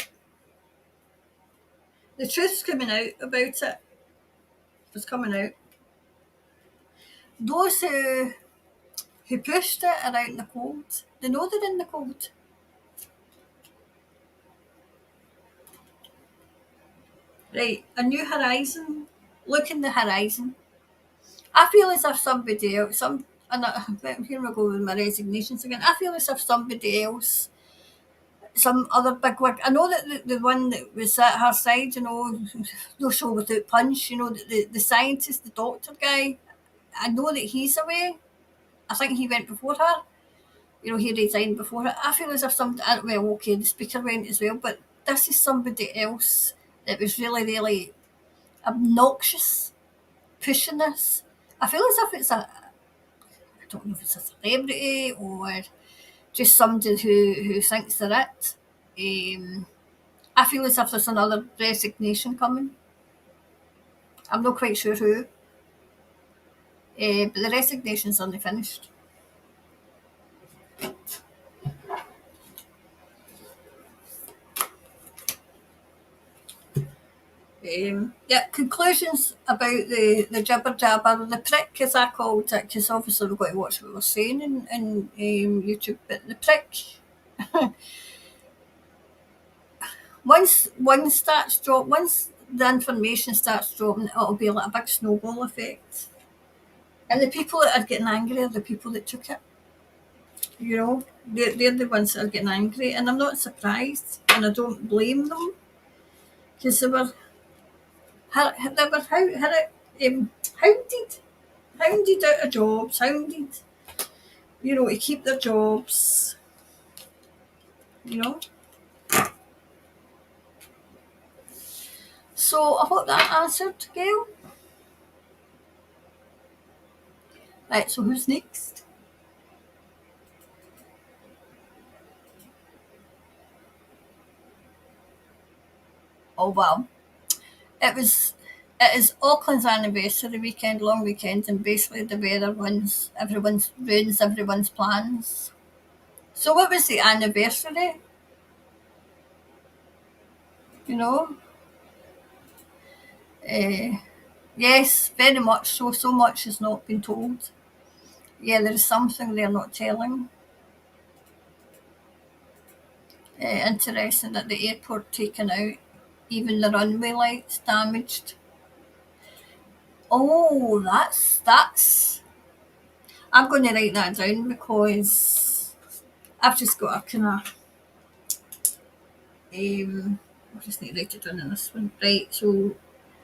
Speaker 2: The truth's coming out about it. It's coming out. Those who pushed it are out in the cold. They know they're in the cold. Right, a new horizon. Look in the horizon. I feel as if somebody else, here we go with my resignations again. I feel as if somebody else, some other big wig. I know that the one that was at her side, no show without punch, the scientist, the doctor guy, I know that he's away. I think he went before her. You know, he resigned before it. I feel as if well, okay, the speaker went as well, but this is somebody else that was really, really obnoxious, pushing this. I feel as if I don't know if it's a celebrity or just somebody who thinks they're it. I feel as if there's another resignation coming. I'm not quite sure who, but the resignation's only finished. Yeah, conclusions about the jibber jabber, the prick as I called it, because obviously we've got to watch what we're saying in YouTube, but the prick, once the information starts dropping, it'll be like a big snowball effect. And the people that are getting angry are the people that took it. You know, they're the ones that are getting angry, and I'm not surprised, and I don't blame them because they were hounded, hounded out of jobs, hounded, you know, to keep their jobs, you know. So I hope that answered, Gail. Right, so who's next? Oh wow. It is Auckland's anniversary weekend, long weekend, and basically the weather ruins everyone's plans. So what was the anniversary? You know? Yes, very much so. So much has not been told. Yeah, there is something they're not telling. Interesting that the airport taken out, even the runway lights damaged. Oh, that's. I'm going to write that down because I've just got a kind of. I just need to write it down in this one. Right, so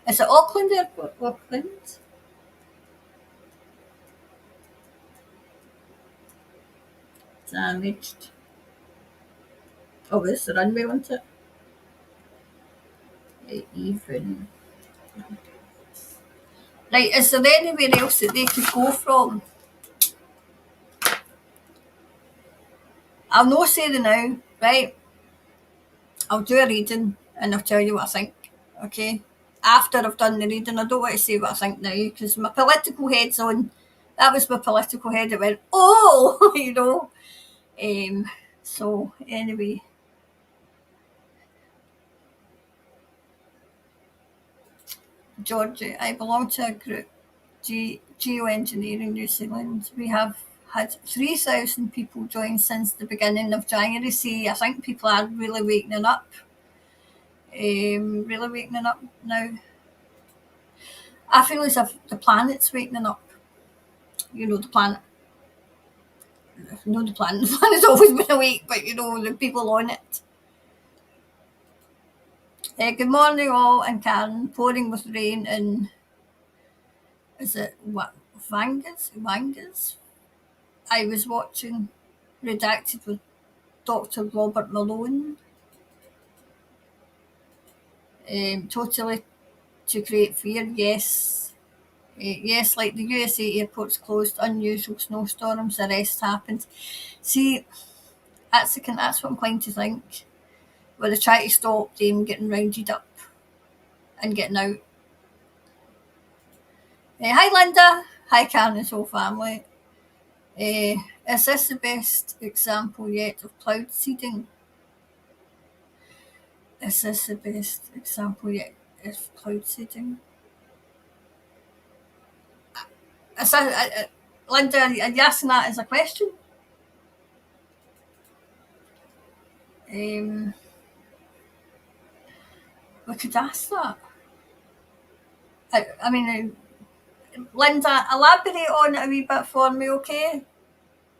Speaker 2: is it Auckland Airport? Auckland. Damaged. Oh, it's the runway, wasn't it? Even. Right, is there anywhere else that they could go from? I'll not say the now, right? I'll do a reading and I'll tell you what I think, okay? After I've done the reading, I don't want to say what I think now because my political head's on. That was my political head that went, oh, you know. So, anyway. Georgia, I belong to a group, Geoengineering New Zealand. We have had 3,000 people join since the beginning of January. See, I think people are really waking up. Really waking up now. I feel as if the planet's waking up. You know, the planet. No, the planet. The planet's always been awake, but you know, the people on it. Good morning, all, and Karen. Pouring with rain in. Is it what? Vangas? I was watching Redacted with Dr. Robert Malone. Totally to create fear, yes. Yes, like the USA airports closed, unusual snowstorms, arrests happened. See, that's what I'm inclined to think. Where they try to stop them getting rounded up and getting out. Hi Linda, hi Karen and whole family. Is this the best example yet of cloud seeding? Is this the best example yet of cloud seeding? Linda, are you asking that as a question? We could ask that. I mean, Linda, elaborate on it a wee bit for me, okay?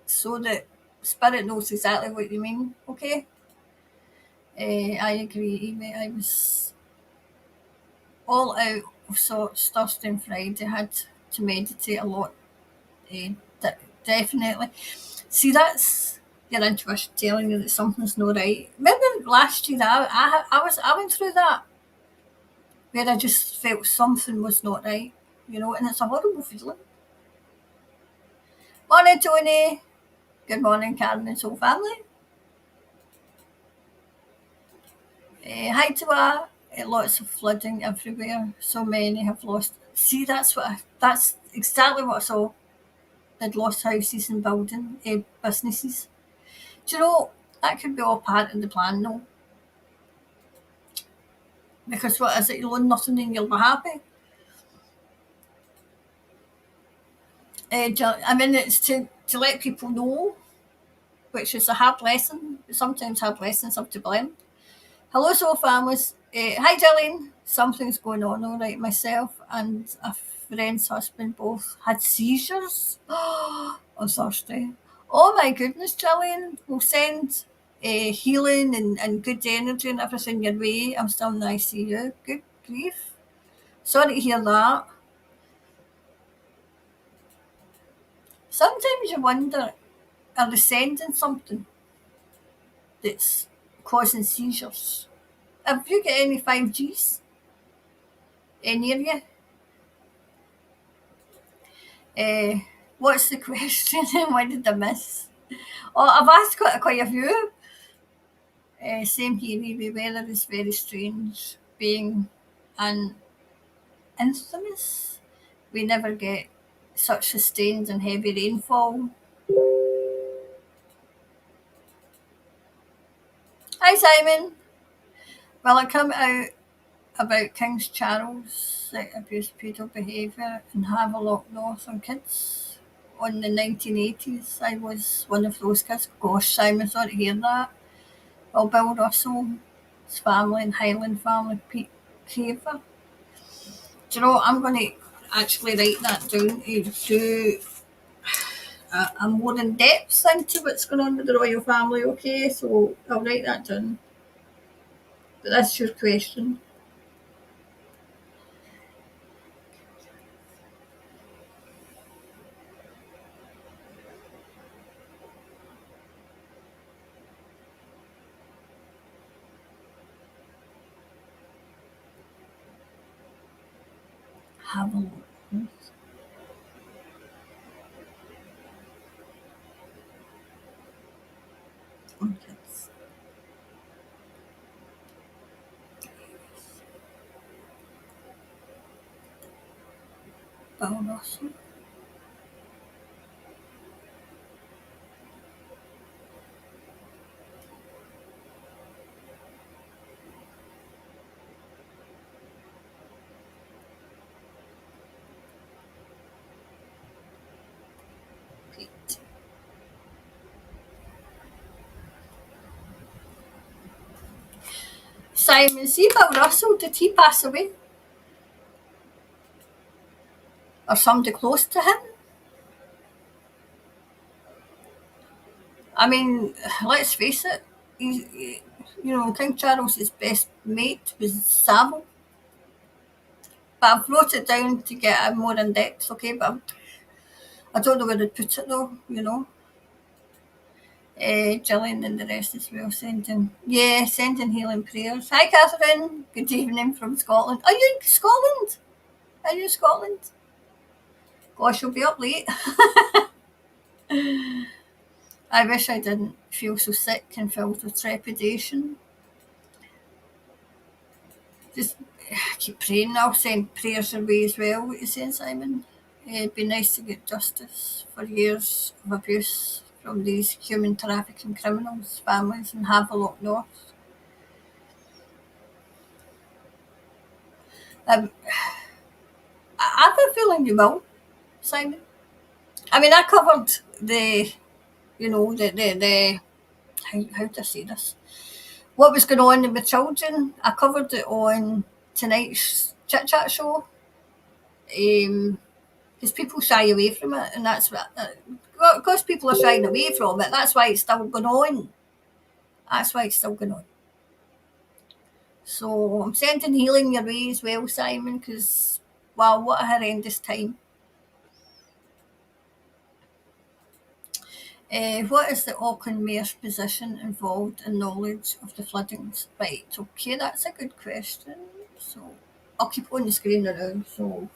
Speaker 2: So that Spirit knows exactly what you mean, okay? I agree, mate. I was all out of sorts Thursday and Friday. Had to meditate a lot. Definitely. See, that's your intuition telling you that something's not right. Remember last year I went through that where I just felt something was not right, and it's a horrible feeling. Morning, Tony. Good morning, Karen and Soul family. Hi to lots of flooding everywhere. So many have lost. See, that's exactly what I saw. They'd lost houses and building businesses. Do you know that could be all part of the plan, though? Because what is it? You'll own nothing and you'll be happy. I mean, it's to let people know, which is a hard lesson. Sometimes hard lessons have to blend. Hello, soul families. Hi, Jillian. Something's going on, all right. Myself and a friend's husband both had seizures on Thursday. Oh my goodness, Jillian. We'll send healing and good energy and everything your way. I'm still in the ICU. Good grief. Sorry to hear that. Sometimes you wonder, are they sending something that's causing seizures? Have you got any 5Gs near you? What's the question? Why did I miss? Oh, I've asked quite a few. Same here, the weather is very strange. Being an infamous, we never get such sustained and heavy rainfall. Hi, Simon. Well, I come out about King's Charles abuse pedo behaviour in Havelock North on kids on the 1980s. I was one of those kids. Gosh, Simon, sorry to hear that. Well, Bill Russell, his family and Highland family, Pete Caver. Do you know, I'm going to actually write that down to do a more in depth into what's going on with the royal family, okay? So I'll write that down. But that's your question. Have a look. Orchids. Bill Russell. Pete. Simon, see Bill Russell, did he pass away? Or somebody close to him? I mean, let's face it, King Charles's best mate was Savile. But I've wrote it down to get a more in depth, okay? But I don't know where to put it though, Gillian and the rest as well sending healing prayers. Hi, Catherine. Good evening from Scotland. Are you in Scotland? Are you in Scotland? Gosh, you'll be up late. I wish I didn't feel so sick and filled with trepidation. Just keep praying. I'll send prayers your way as well. What you saying, Simon? It'd be nice to get justice for years of abuse from these human trafficking criminals, families in Havelock North. I have a feeling you will, Simon. I mean, I covered the how do I say this? What was going on with children? I covered it on tonight's Chit Chat show. Because people shy away from it, and that's what. Because people are shying away from it, that's why it's still going on. That's why it's still going on. So I'm sending healing your way as well, Simon, because, wow, what a horrendous time. What is the Auckland Mayor's position involved in knowledge of the floodings? Right, okay, that's a good question. So I'll keep on the screen now. So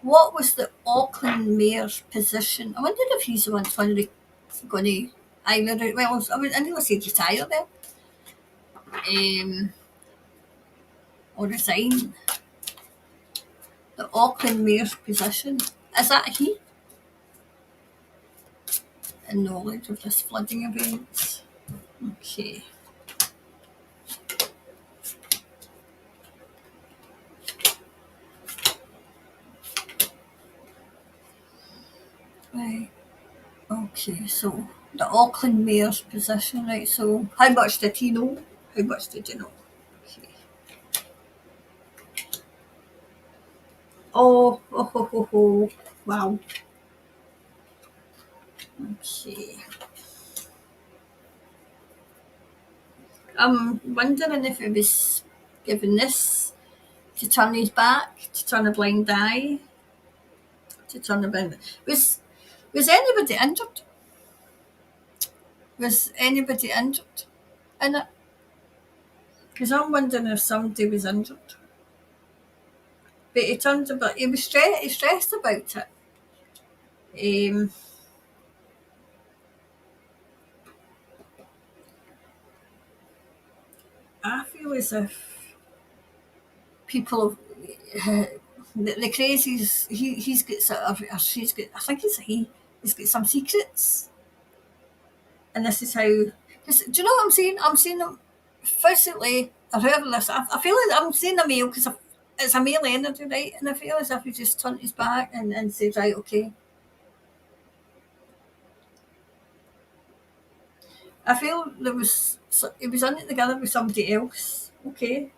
Speaker 2: what was the Auckland Mayor's position? I wondered if he's the one going to either, well, I know he'd retire there, or resign. The Auckland Mayor's position. Is that he? In knowledge of this flooding events. Okay. Right. Okay, so the Auckland Mayor's position, right? So how much did he know? How much did you know? Okay. Oh. Wow. Okay. I'm wondering if he was given this to turn his back, to turn a blind eye, to turn a blind. Was anybody injured? Was anybody injured in it? Because I'm wondering if somebody was injured. But he turned about. He was stressed about it. I feel as if people, the crazies, he's got sort of, or she's got. I think it's a he. He's got some secrets, and this is how. Cause, do you know what I'm saying? I'm seeing them physically, or whoever this. I feel like I'm seeing a male because it's a male energy, right? And I feel as if he just turned his back and said, right, okay. I feel he was in it together with somebody else. Okay.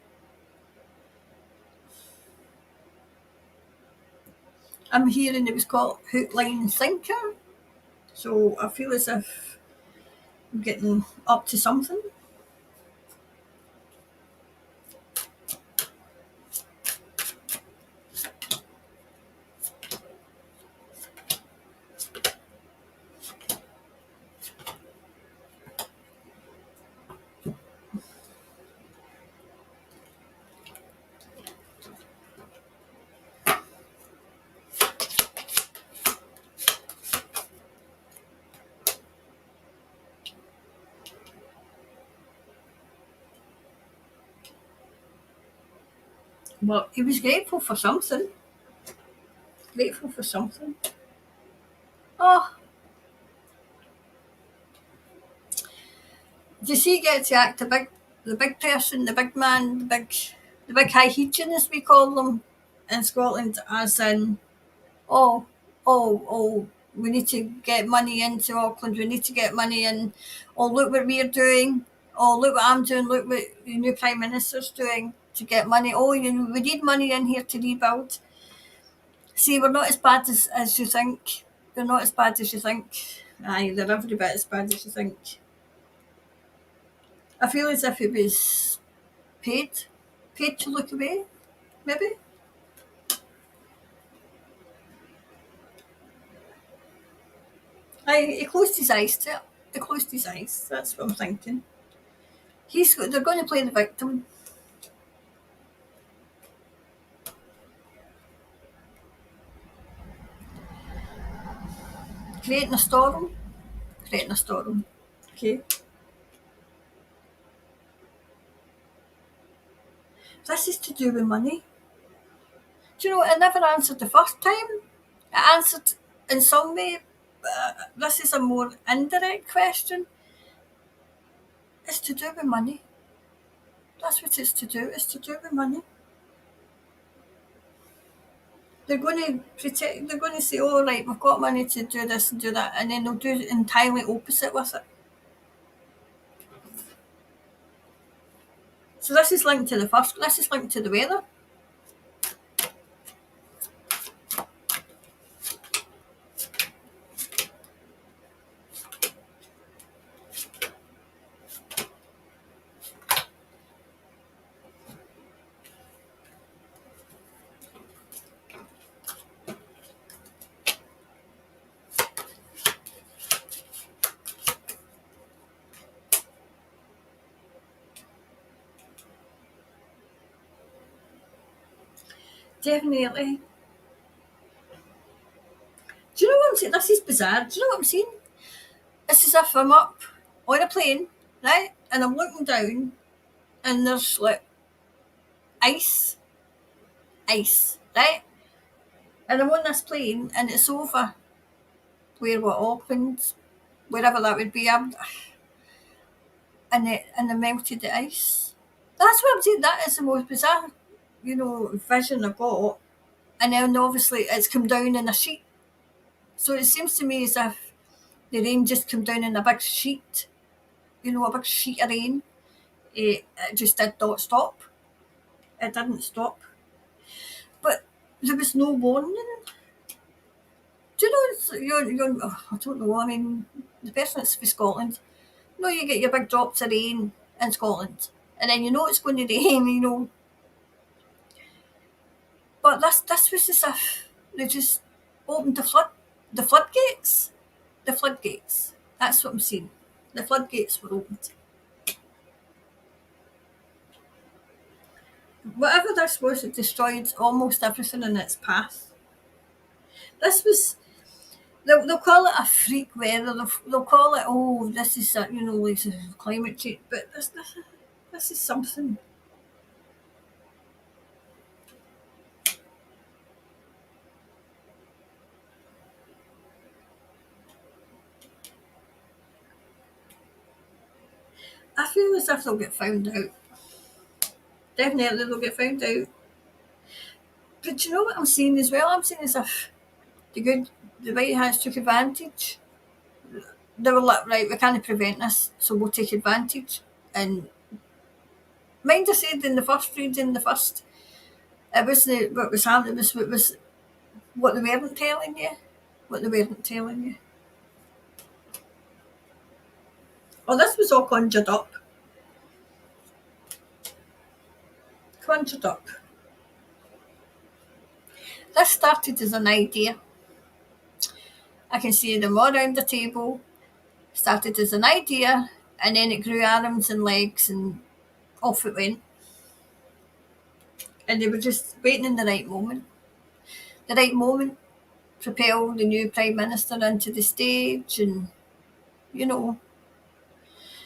Speaker 2: I'm hearing it was called Hook, Line and Sinker. So I feel as if I'm getting up to something. But he was grateful for something. Grateful for something. Oh, does he get to act the big person, the big man, the big high heechin as we call them in Scotland, as in, oh, oh, we need to get money into Auckland, we need to get money in, oh, look what we're doing, oh, look what I'm doing, look what the new Prime Minister's doing to get money, oh, we need money in here to rebuild. See, we're not as bad as you think. They're not as bad as you think. Aye, they're every bit as bad as you think. I feel as if it was paid to look away, maybe. Aye, he closed his eyes to it. He closed his eyes. That's what I'm thinking. They're going to play the victim. Creating a storm. Creating a storm. Okay. This is to do with money. Do you know what? I never answered the first time. I answered in some way. This is a more indirect question. It's to do with money. That's what it's to do. It's to do with money. They're going to protect. They're going to say, "Oh, right, we've got money to do this and do that," and then they'll do entirely opposite with it. So this is linked to the first. This is linked to the weather. Definitely. Do you know what I'm saying? This is bizarre. Do you know what I'm saying? It's as if I'm up on a plane, right? And I'm looking down and there's like ice, right? And I'm on this plane and it's over what, Auckland, wherever that would be, and they melted the ice. That's what I'm saying. That is the most bizarre, vision I got. And then obviously it's come down in a sheet. So it seems to me as if the rain just come down in a big sheet, a big sheet of rain. It just did not stop. It didn't stop. But there was no warning. Do you know, I don't know, I mean, the person that's from Scotland, you get your big drops of rain in Scotland, and then it's going to rain, But this was as if they just opened the floodgates. The floodgates. That's what I'm saying. The floodgates were opened. Whatever this was, it destroyed almost everything in its path. This was. They'll call it a freak weather. They'll call it, oh, this is like climate change. But this is something. I feel as if they'll get found out. Definitely they'll get found out. But you know what I'm saying as well? I'm saying as if the White Hats took advantage. They were like, right, we can't prevent this, so we'll take advantage. And mind I said in the first reading, it wasn't what was happening, it was what they weren't telling you. What they weren't telling you. Oh, this was all conjured up. Conjured up. This started as an idea. I can see them all around the table. Started as an idea, and then it grew arms and legs, and off it went. And they were just waiting in the right moment. The right moment propelled the new Prime Minister into the stage, and,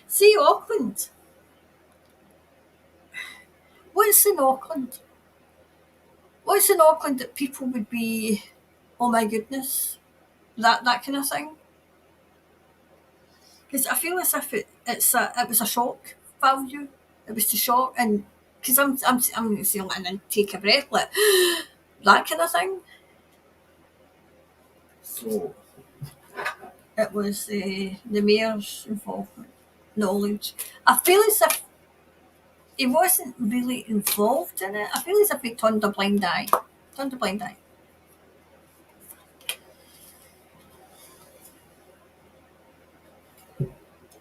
Speaker 2: see Auckland. What's in Auckland? What's in Auckland that people would be, oh my goodness, that kind of thing? Because I feel as if it was a shock value. It was to shock, and because I'm saying and then take a breath, like that kind of thing. So it was the mayor's involvement, knowledge. I feel as if he wasn't really involved in it. I feel as if he turned a blind eye. Turned a blind eye.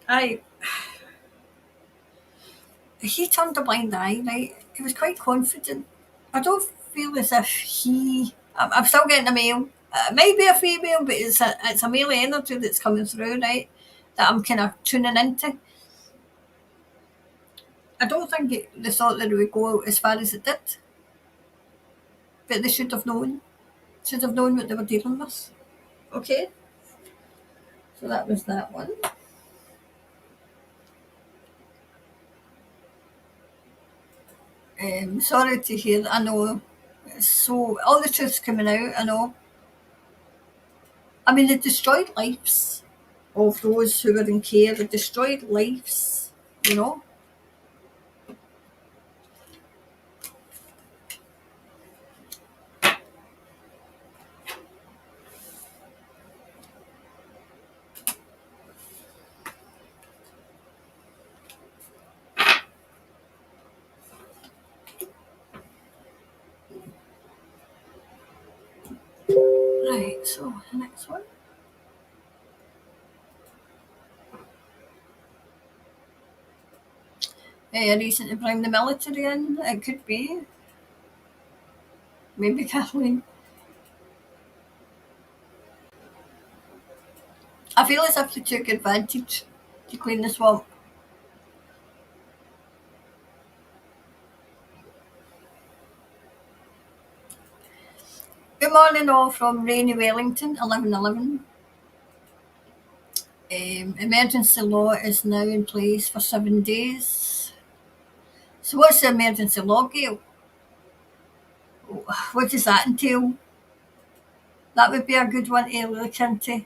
Speaker 2: I He turned a blind eye, right? He was quite confident. I don't feel as if I'm still getting a male. It might be a female, but it's a male energy that's coming through, right? That I'm kind of tuning into. I don't think they thought that it would go as far as it did, but they should have known. Should have known what they were dealing with. Okay, so that was that one. Sorry to hear that. I know. So all the truth's coming out. I know. I mean, they destroyed lives of those who were in care. They destroyed lives. You know. Right. So the next one. A reason to bring the military in. It could be. Maybe Kathleen. I feel as if they took advantage to clean the swamp. Good morning, all from rainy Wellington, 11:11. Emergency law is now in place for 7 days. So, what's the emergency law, Gail? What does that entail? That would be a good one to look into.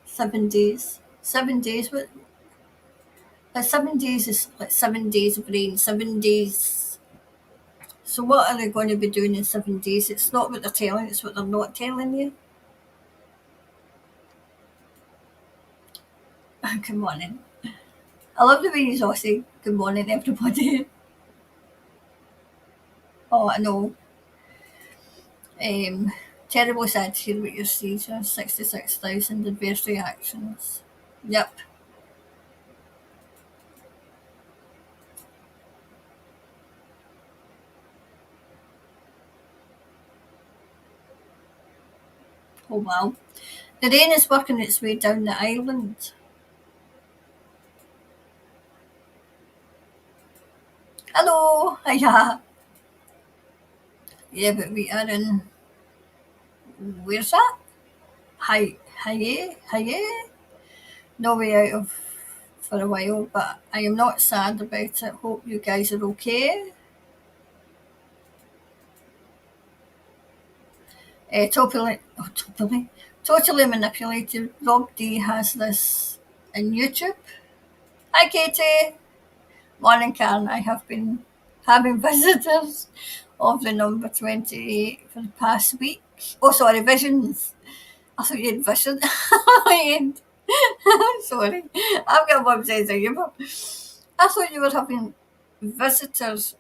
Speaker 2: 7 days. 7 days. What? 7 days is like 7 days of rain. 7 days. So, what are they going to be doing in 7 days? It's not what they're telling. It's what they're not telling you. Good morning. I love the way you all say good morning, everybody. Oh, I know. Terrible sad to hear what you're saying. 66,000 adverse reactions. Yep. Oh wow. The rain is working its way down the island. Hello. Hiya. Yeah, but we are in. Where's that? Hiya. No way out of for a while, but I am not sad about it. Hope you guys are okay. Totally manipulated. Rob D has this in YouTube. Hi, Katie. Morning, Karen. I have been having visitors of the number 28 for the past week. Oh, sorry, visions. I thought you had vision. Sorry. I've got one sense of humour. I thought you were having visitors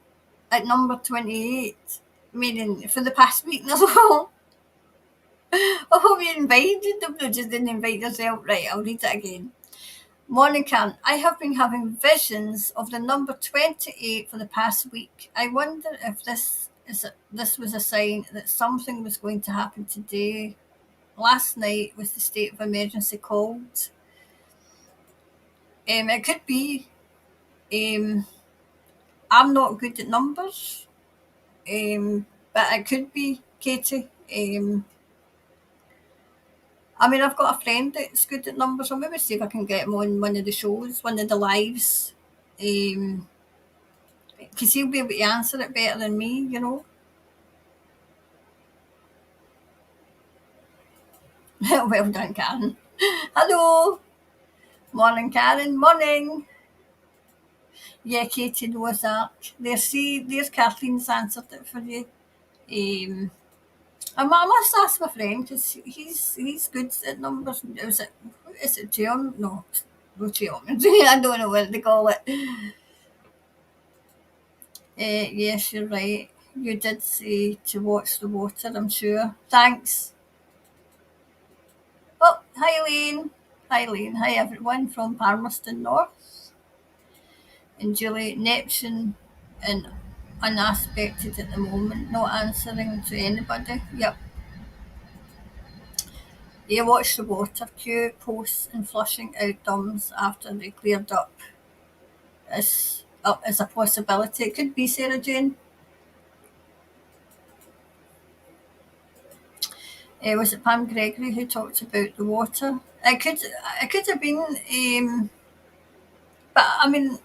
Speaker 2: at number 28, meaning for the past week. No. I hope you invited them, but just didn't invite yourself. Right, I'll read it again. Morning, Karen. I have been having visions of the number 28 for the past week. I wonder if this was a sign that something was going to happen today. Last night was the state of emergency called. It could be. I'm not good at numbers, but it could be, Katie. I mean, I've got a friend that's good at numbers. I'll maybe see if I can get him on one of the shows, one of the lives. Because he'll be able to answer it better than me, you know. Well done, Karen. Hello. Morning, Karen. Morning. Yeah, Katie knows that. There's Kathleen's answered it for you. I must ask my friend because he's good at numbers. Is it geom? No, no geometry. I don't know what they call it. Yes, you're right. You did say to watch the water, I'm sure. Thanks. Oh, hi, Elaine. Hi, Elaine. Hi, everyone from Palmerston North. And Julie, Neptune and unaspected at the moment, not answering to anybody. Yep. Yeah, watch the water queue, posts and flushing out dumps after they cleared up is a possibility. It could be Sarah Jane. Was it Pam Gregory who talked about the water? It could have been, but I mean,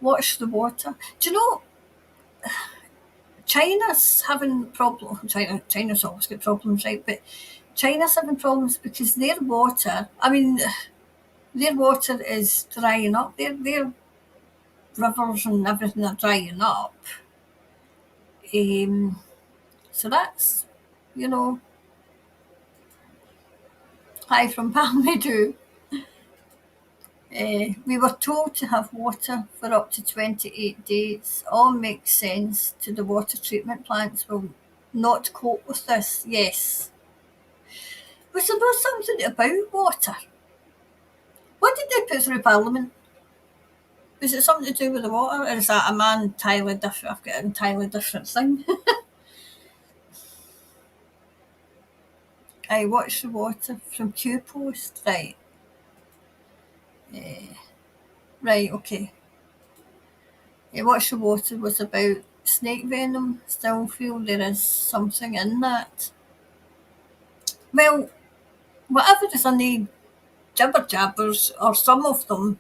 Speaker 2: watch the water. Do you know China's having problems? China's always got problems, right? But China's having problems because their water. I mean, their water is drying up. Their rivers and everything are drying up. So that's, you know, hi from Palmy too. We were told to have water for up to 28 days. All makes sense to the water treatment plants will not cope with this. Yes. Was there not something about water? What did they put through Parliament? Was it something to do with the water? Or is that entirely different? I've got an entirely different thing. I watched the water from Q Post. Right. Right, okay. Watch the Water was about snake venom, still feel there is something in that. Well, whatever is in the jibber jabbers, or some of them,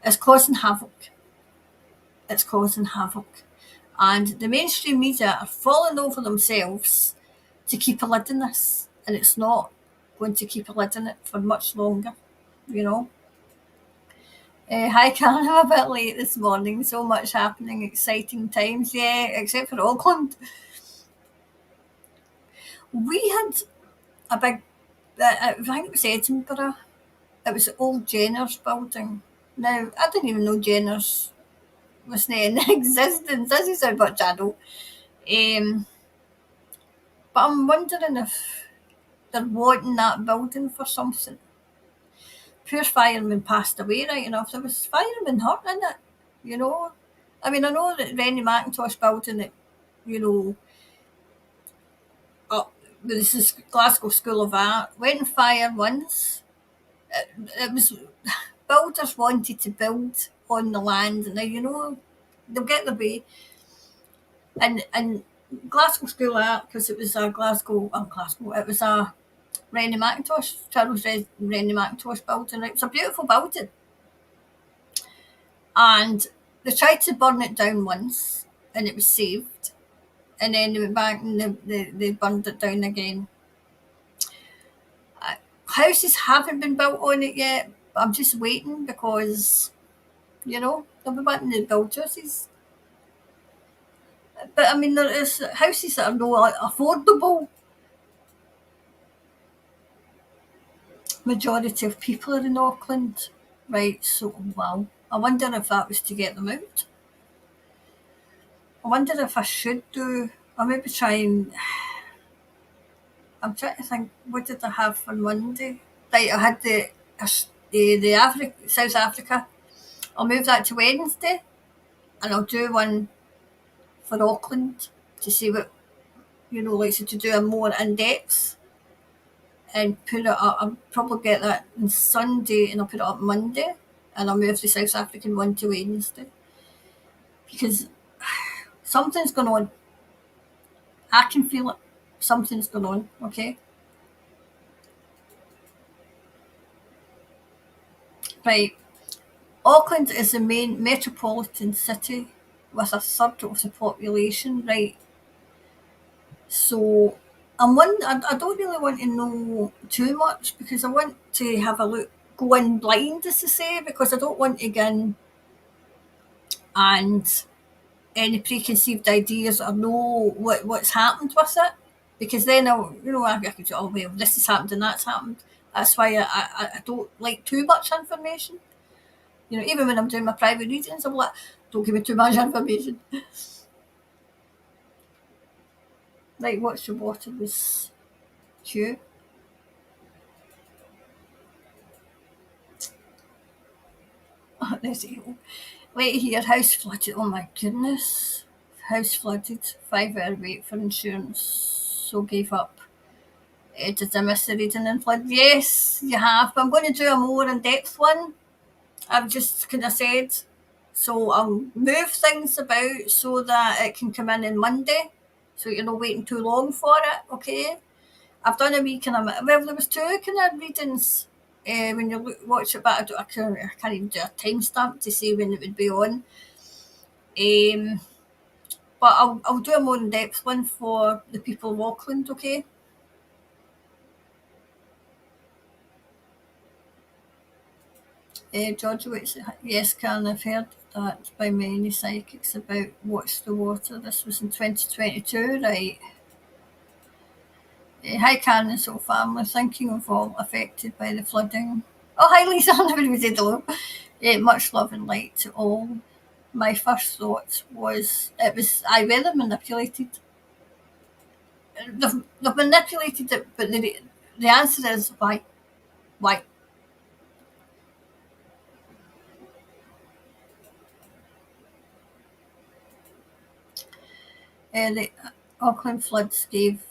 Speaker 2: is causing havoc. It's causing havoc. And the mainstream media are falling over themselves to keep a lid on this. And it's not going to keep a lid on it for much longer, you know. Hi, Karen. I'm a bit late this morning. So much happening, exciting times. Yeah, except for Auckland. We had a big, I think it was Edinburgh. It was the old Jenner's building. Now, I didn't even know Jenner's was not in existence. This is how much I know. Um, but I'm wondering if they're wanting that building for something. Poor fireman passed away, right enough. There was firemen hurt in it, you know. I mean, I know that Rennie McIntosh building it, you know, up this is Glasgow School of Art, went on fire once. It was builders wanted to build on the land. Now, you know, they'll get their way. And Glasgow School of Art, because it was a Glasgow, it was a Rennie McIntosh, Rennie McIntosh building. It was a beautiful building. And they tried to burn it down once, and it was saved. And then they went back and they burned it down again. Houses haven't been built on it yet. I'm just waiting because, you know, they'll be wanting to build houses. But I mean, there is houses that are not affordable. Majority of people are in Auckland, right? So, wow. I wonder if that was to get them out. I wonder if I should do, or maybe try and, I'm trying to think, what did I have for Monday? Right, I had the South Africa. I'll move that to Wednesday, and I'll do one for Auckland to see what, you know, like, so to do a more in-depth and put it up. I'll probably get that on Sunday and I'll put it up Monday, and I'll move the South African one to Wednesday because something's going on. I can feel it. Something's going on, okay? Right. Auckland is the main metropolitan city with a third of the population, right? So I don't really want to know too much because I want to have a look, go in blind, as to say, because I don't want to go in and any preconceived ideas or know what's happened with it. Because then I'll, you know, I could say, oh, well, this has happened and that's happened. That's why I don't like too much information. You know, even when I'm doing my private readings, I'm like, don't give me too much information. Like, what's your water was due? There's you. Wait here, house flooded. Oh my goodness. House flooded. 5 hour wait for insurance. So gave up. Did I miss the reading and flood? Yes, you have. But I'm going to do a more in-depth one. I've just kind of said. So I'll move things about so that it can come in on Monday. So you're not waiting too long for it, okay? I've done a wee kind of, well, there was two kind of readings when you watch it, but I can't even do a timestamp to say when it would be on. But I'll do a more in-depth one for the people of Auckland, okay? George, yes, Karen, I've heard that by many psychics about Watch the Water. This was in 2022, right? Hi, Karen and so family. Thinking of all affected by the flooding. Oh, hi, Lisa. Everybody said hello. Much love and light to all. My first thought was it was I weather manipulated. They've manipulated it, but the answer is why? Why? The Auckland floods gave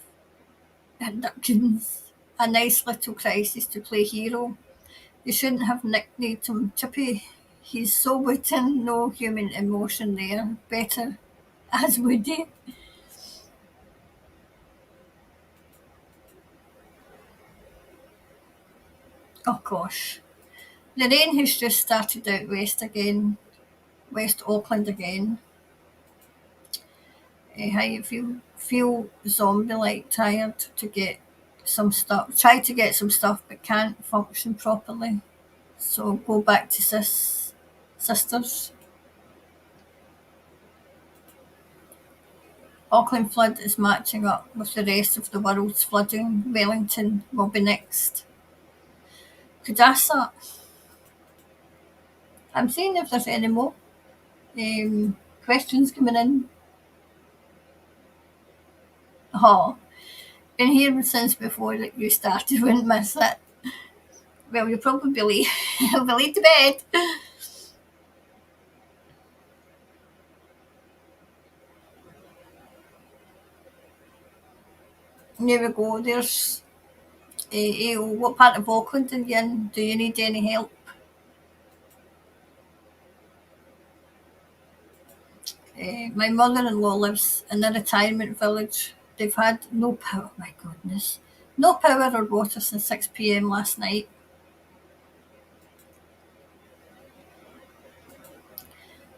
Speaker 2: Hipkins a nice little crisis to play hero. They shouldn't have nicknamed him Chippy. He's so wooden, no human emotion there. Better as would he. Oh gosh. The rain has just started out west again, West Auckland again. How you feel zombie like, tired to get some stuff, try to get some stuff but can't function properly. So go back to sisters. Auckland flood is matching up with the rest of the world's flooding. Wellington will be next. Could ask that. I'm seeing if there's any more questions coming in. Oh, been here since before that you started, wouldn't miss it. Well, you'll probably be late, you'll be late to bed. There we go, there's what part of Auckland are you in? Do you need any help? My mother-in-law lives in a retirement village. They've had no power, my goodness, no power or water since 6 p.m. last night.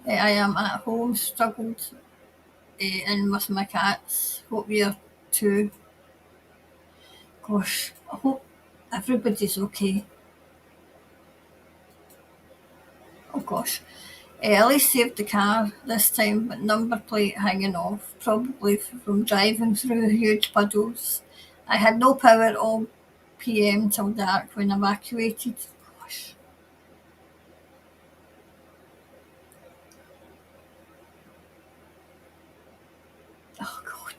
Speaker 2: I am at home, struggled in with my cats. Hope you're too. Gosh, I hope everybody's okay. Oh gosh. At least saved the car this time, but number plate hanging off, probably from driving through huge puddles. I had no power all PM till dark when evacuated. Gosh. Oh god.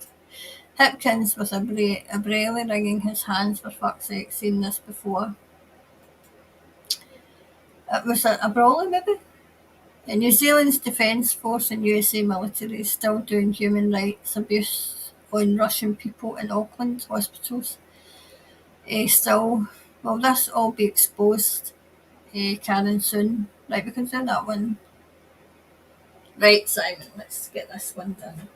Speaker 2: Hipkins with a braille wringing his hands, for fuck's sake, seen this before. It was a brawler maybe? New Zealand's Defence Force and USA military is still doing human rights abuse on Russian people in Auckland hospitals. Still, will this all be exposed, Karen, soon? Right, we can do that one. Right, Simon, let's get this one done.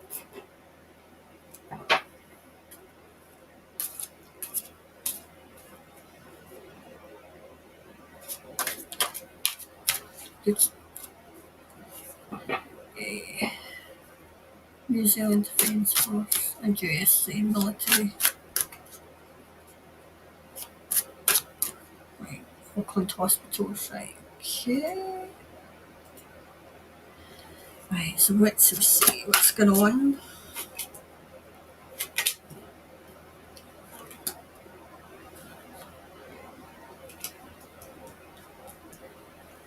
Speaker 2: Good. New Zealand Defence Force and USA military. Right, Auckland hospitals, right. Okay. Right, so let's see what's going on.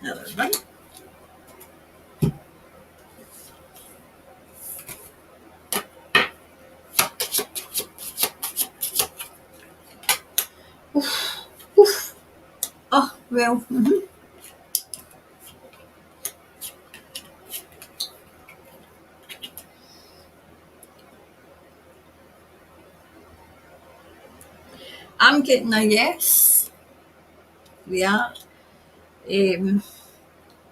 Speaker 2: Another one. Oof, oof. Oh, well, I'm getting a yes. We are. I'm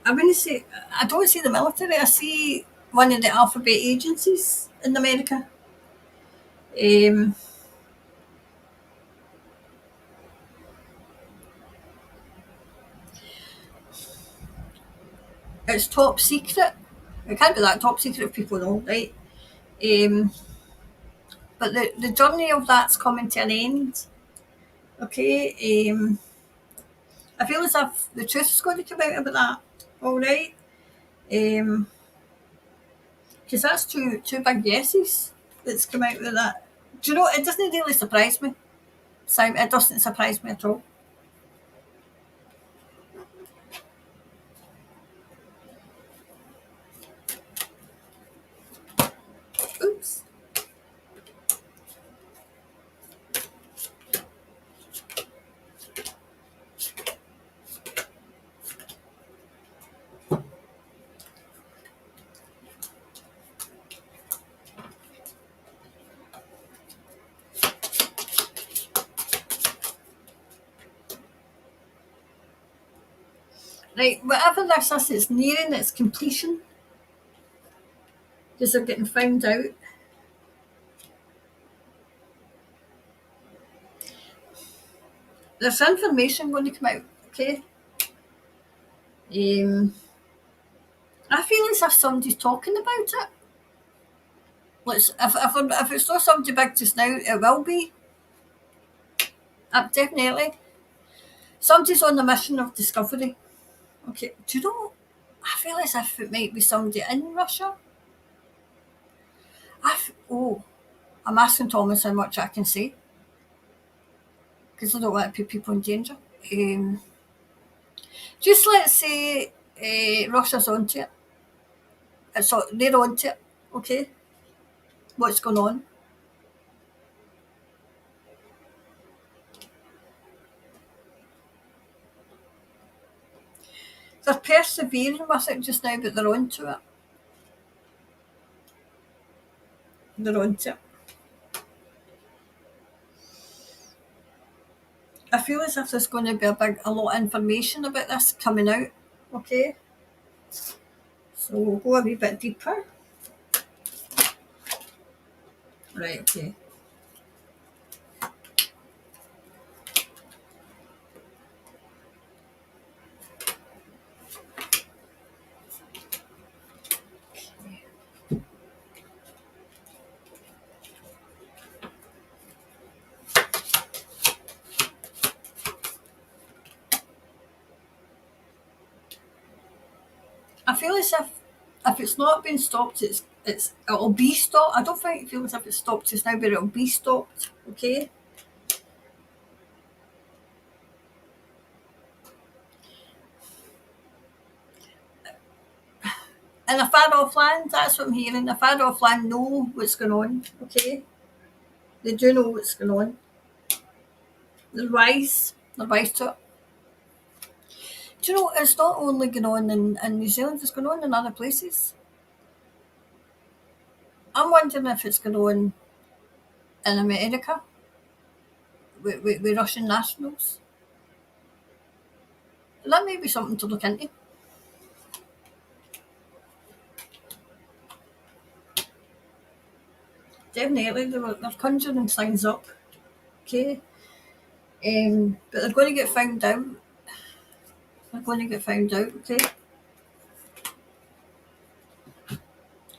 Speaker 2: going to say, I don't see the military, I see one of the alphabet agencies in America. It's top secret. It can't be that top secret if people know, right? Um, but the journey of that's coming to an end. Okay. I feel as if the truth's going to come out about that. All right. Because that's two big yeses that's come out with that. Do you know? It doesn't really surprise me, Simon. It doesn't surprise me at all. Oops. Right, whatever this is, it's nearing its completion. because they're getting found out. There's information going to come out, okay? I feel as if somebody's talking about it. If it's not somebody big just now, it will be. Definitely. Somebody's on the mission of discovery. Okay, do you know, I feel as if it might be somebody in Russia. I'm asking Thomas how much I can say, because I don't want to put people in danger. Just let's say Russia's onto it. So they're onto it, okay? What's going on? They're persevering with it just now, but they're onto it. They're onto it. I feel as if there's going to be a lot of information about this coming out, okay? So we'll go a wee bit deeper. Right, okay. I feel as if it's not been stopped, it'll be stopped. I don't feel as if it's stopped just now, but it'll be stopped, okay? In a far off land, that's what I'm hearing. A far off land know what's going on, okay? They do know what's going on. They're wise to it. Do you know, it's not only going on in New Zealand, it's going on in other places. I'm wondering if it's going on in America with Russian nationals. That may be something to look into. Definitely, they're conjuring things up, okay? But they're going to get found out. They're going to get found out, okay?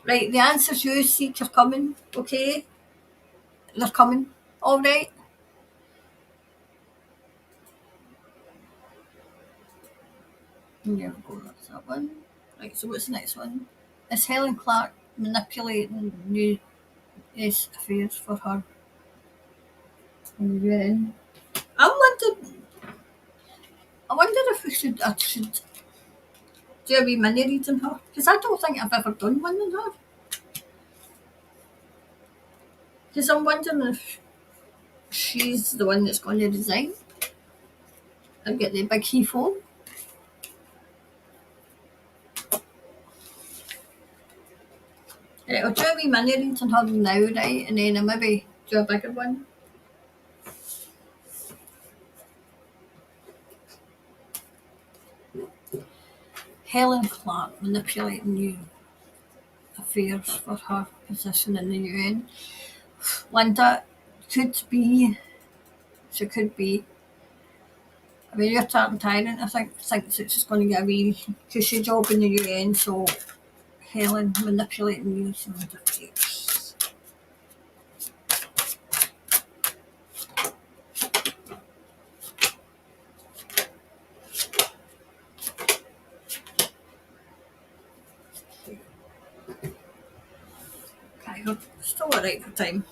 Speaker 2: Right, the answers you seek are coming, okay? They're coming, all right? There we go, that's that one. Right, so what's the next one? Is Helen Clark manipulating U.S. affairs for her UN? I wonder if I should do a wee mini read on her, because I don't think I've ever done one on her. Because I'm wondering if she's the one that's going to resign and get the big heave home. Right, I'll do a wee mini read on her now, right, and then I'll maybe do a bigger one. Helen Clark manipulating new affairs for her position in the UN. Linda, she could be. I mean, your tyrant, I think thinks that she's going to get a wee cushy job in the UN, so Helen manipulating New Zealand affairs. Okay, we're still alright for time.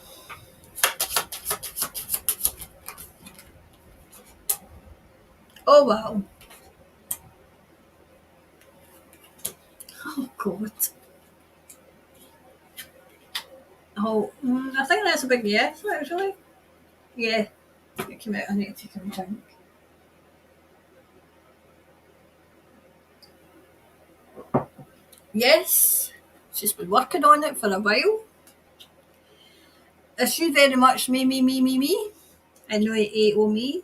Speaker 2: Oh wow. Oh god. Oh, I think that's a big yes, actually. Yeah, it came out. I need to take a drink. Yes, she's been working on it for a while. She's very much me, and no me.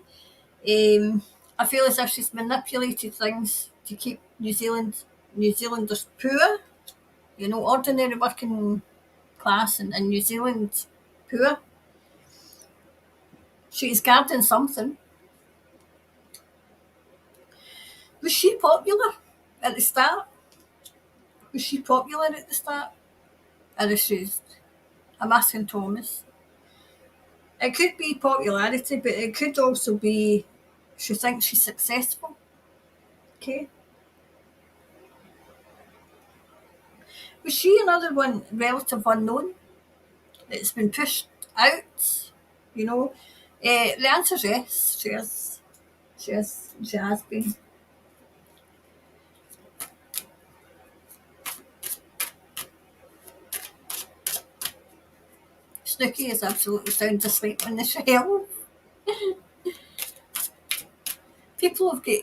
Speaker 2: I feel as if she's manipulated things to keep New Zealanders poor. You know, ordinary working class in New Zealand, poor. She's guarding something. Was she popular at the start? Was she popular at the start? Or is she? I'm asking Thomas. It could be popularity, but it could also be she thinks she's successful. Okay. Was she another one, relative unknown, that's been pushed out? You know, the answer is yes. She is. She is. She has been. Snooky is absolutely sound asleep on the shelf. People have got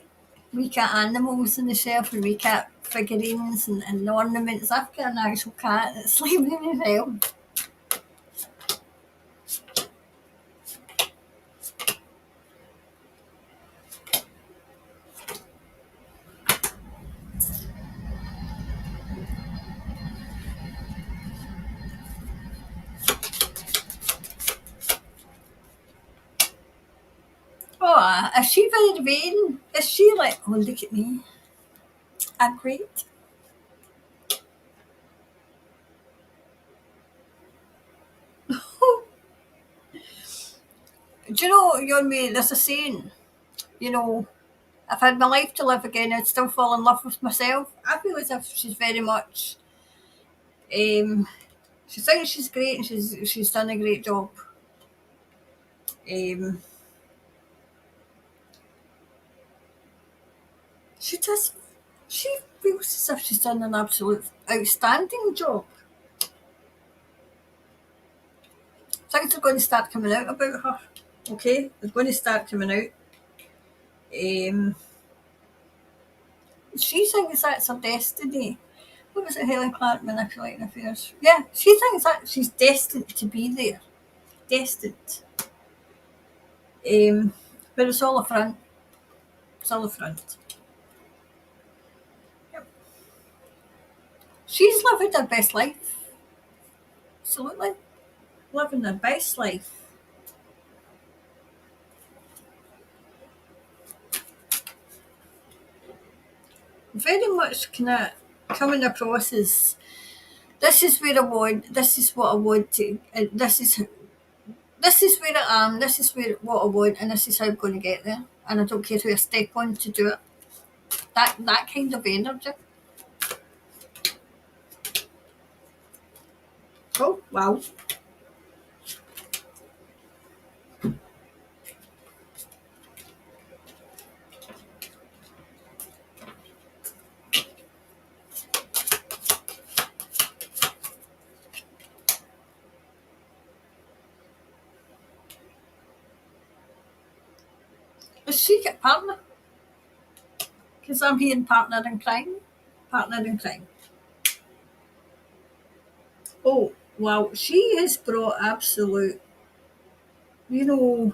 Speaker 2: wee cat animals on the shelf and wee cat figurines and ornaments. I've got an actual cat that's sleeping in the shelf. Oh, is she very vain? Is she like, oh, look at me? I'm great. Do you know, your mate, there's a saying, you know, if I had my life to live again, I'd still fall in love with myself. I feel as if she's very much, she thinks she's great and she's done a great job. Um, she does, she feels as if she's done an absolute outstanding job. Things are going to start coming out about her. Okay, they're going to start coming out. She thinks that's her destiny. What was it, Helen Clark, manipulating affairs? Yeah, she thinks that she's destined to be there. Destined. But it's all a front. It's all a front. Yep. She's living her best life. Absolutely. Living her best life. Very much kind of coming across as this is where I want, this is what I want to, this is where I am, this is what I want, and this is how I'm going to get there. And I don't care who I step on to do it. That kind of energy. Oh, wow. Is she get partner? Because I'm hearing partner in crime. Partner in crime. Oh, wow. She has brought absolute, you know,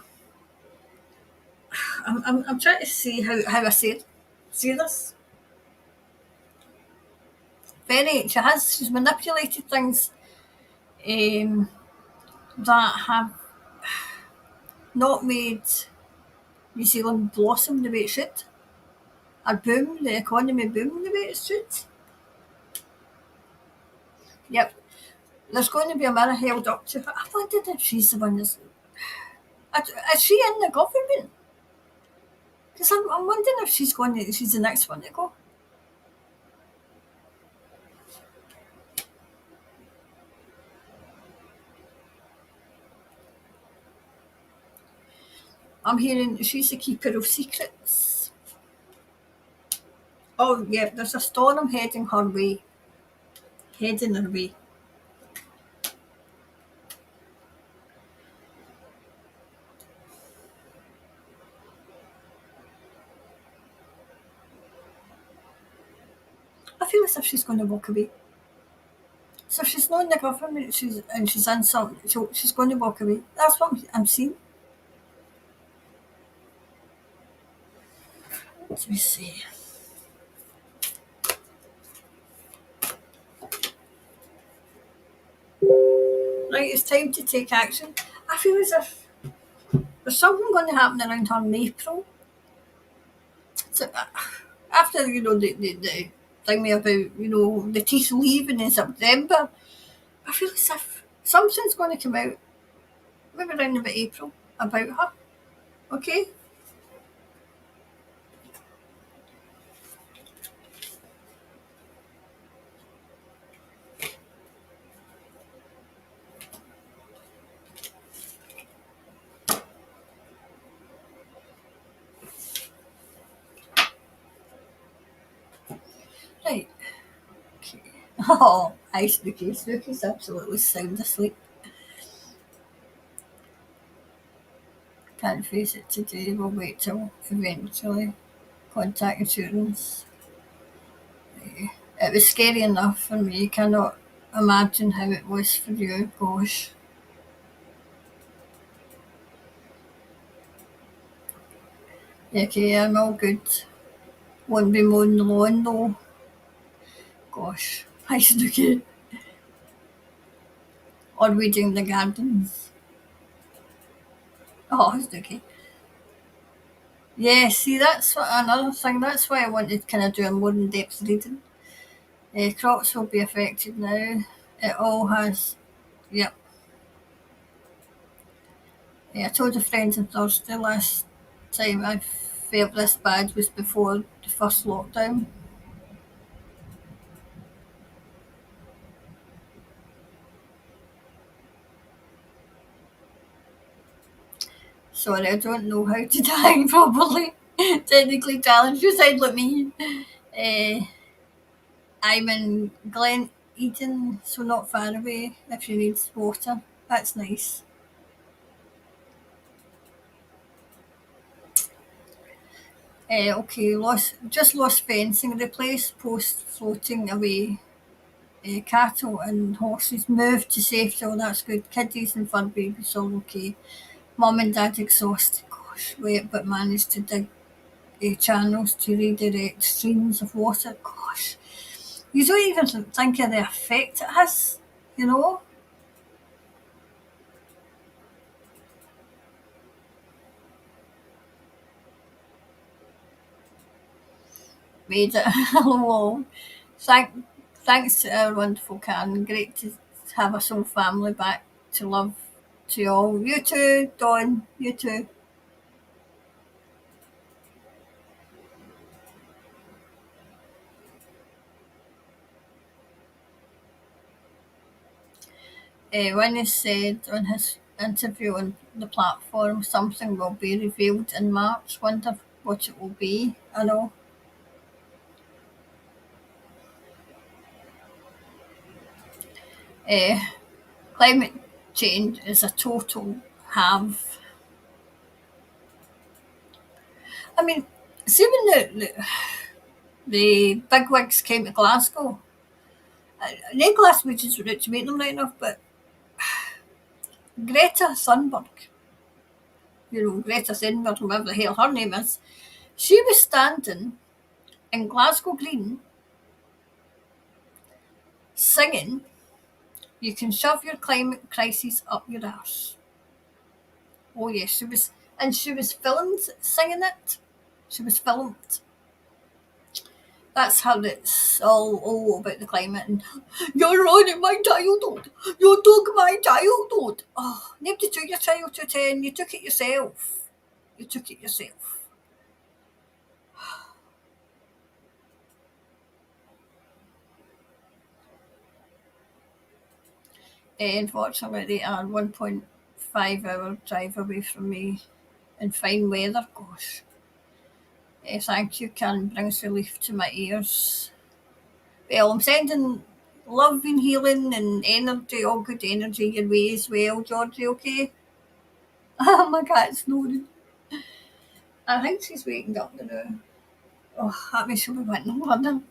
Speaker 2: I'm trying to see how I see this. She's manipulated things that have not made New Zealand blossom the way it should, or boom, the economy boom the way it should. Yep, there's going to be a mirror held up to her. I wondered if she's the one that's. Is she in the government? Because I'm wondering if she's the next one to go. I'm hearing she's the keeper of secrets. Oh, yeah, there's a storm heading her way. Heading her way. I feel as if she's going to walk away. So she's not in the government, she's in something, so she's going to walk away. That's what I'm seeing. Let me see. right, it's time to take action. I feel as if there's something going to happen around her in April. So, after, the thing about, the teeth leaving in September, I feel as if something's going to come out, maybe around about April, about her. Okay? Right. Okay. Oh, hi, Snooky. Snooky's absolutely sound asleep. Can't face it today. We'll wait till eventually contact insurance. It was scary enough for me. Cannot imagine how it was for you. Gosh. Okay, I'm all good. Won't be mowing the lawn though. Gosh. Hi, Snooky. Or weeding the gardens. Oh, Snooky. Yeah, see, that's another thing. That's why I wanted to kind of do a more in-depth reading. Crops will be affected now. It all has. Yep. I told a friend on Thursday last time I felt this bad was before the first lockdown. Sorry, I don't know how to die properly. Technically challenged, you sound like me. Uh, I'm in Glen Eden, so not far away if you need water. That's nice. Okay, lost fencing, replaced post floating away. Cattle and horses moved to safety, oh that's good. Kiddies and fur babies all okay. Mum and dad exhausted, gosh, wait, but managed to dig channels to redirect streams of water. Gosh, you don't even think of the effect it has, you know? Made it. Hello. Thanks to our wonderful Karen. Great to have us whole family back to love to you all. You too, Dawn. You too. Winnie said on his interview on the platform, something will be revealed in March. Wonder what it will be. I know. Uh, Climate change is a total have. I mean, see when the bigwigs came to Glasgow, no Glasgow just were out to meet them right enough, but Greta Thunberg, Greta Thunberg, whatever the hell her name is, she was standing in Glasgow Green singing, "You can shove your climate crisis up your arse." Oh yes, she was filmed singing it. She was filmed. That's how it's all about the climate. And you're running my childhood. You took my childhood. Oh, nobody took your child to 10. You took it yourself. You took it yourself. Unfortunately, they are 1.5 hour drive away from me in fine weather. Gosh. Thank you, Karen. Brings relief to my ears. Well, I'm sending love and healing and energy, all good energy your way as well, Georgie, okay? Oh, my cat's snoring. I think she's waking up now. Oh, that makes me want to London.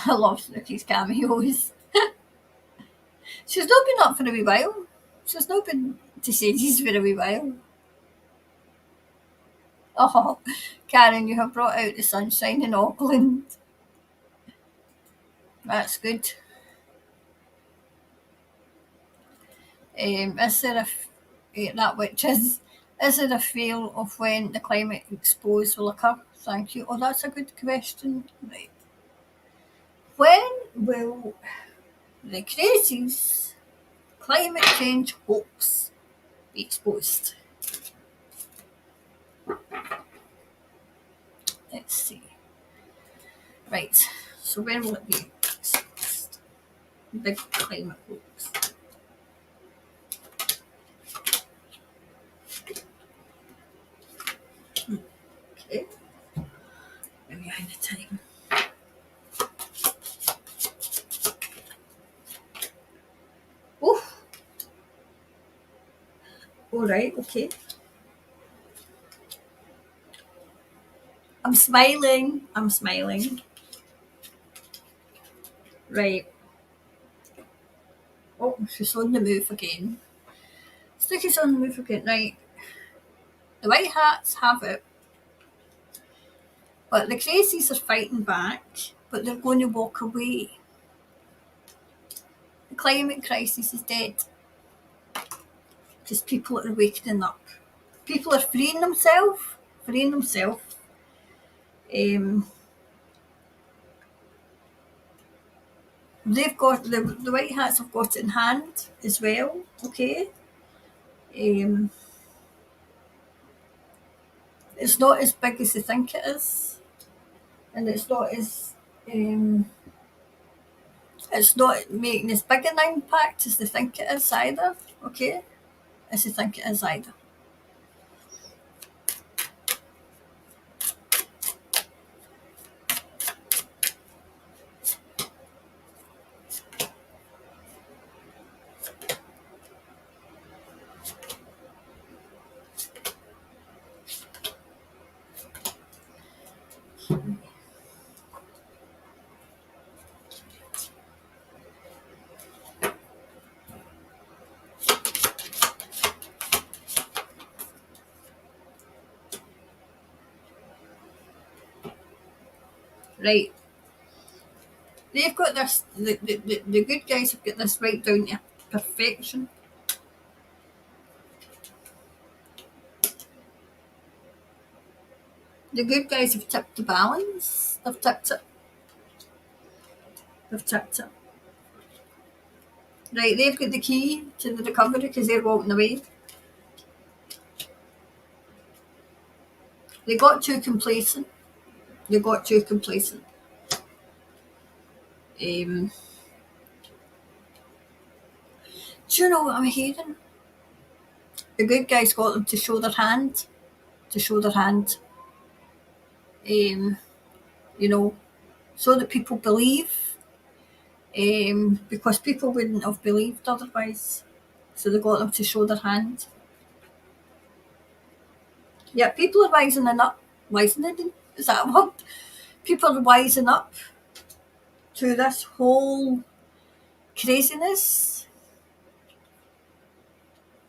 Speaker 2: I love Snooky's cameos. She's not been up for a wee while. She's not been to Sadie's for a wee while. Oh, Karen, you have brought out the sunshine in Auckland. That's good. Is there that which is there a fear of when the climate expose will occur? Thank you. Oh, that's a good question. Right. When will the crazies climate change hoax be exposed? Let's see. Right. So when will it be exposed? Big climate hoax. Okay. Maybe behind the time. Oh. All right. Okay. I'm smiling. I'm smiling. Right. Oh, she's on the move again. Sticky's on the move again. Right. The White Hats have it, but the crazies are fighting back, but they're going to walk away. The climate crisis is dead because people are waking up. People are freeing themselves. They've got the White Hats have got it in hand as well. Okay. It's not as big as they think it is, and it's not making as big an impact as they think it is either. Okay, as they think it is either. Right. They've got this, the good guys have got this right down to perfection. The good guys have tipped the balance. They've tipped it. Right, they've got the key to the recovery because they're walking away. They got too complacent. Do you know what I'm hearing? The good guys got them to show their hand. You know, so that people believe. Because people wouldn't have believed otherwise. So they got them to show their hand. Yeah, people are wising up. Wisening? Is that a word? People are wising up to this whole craziness.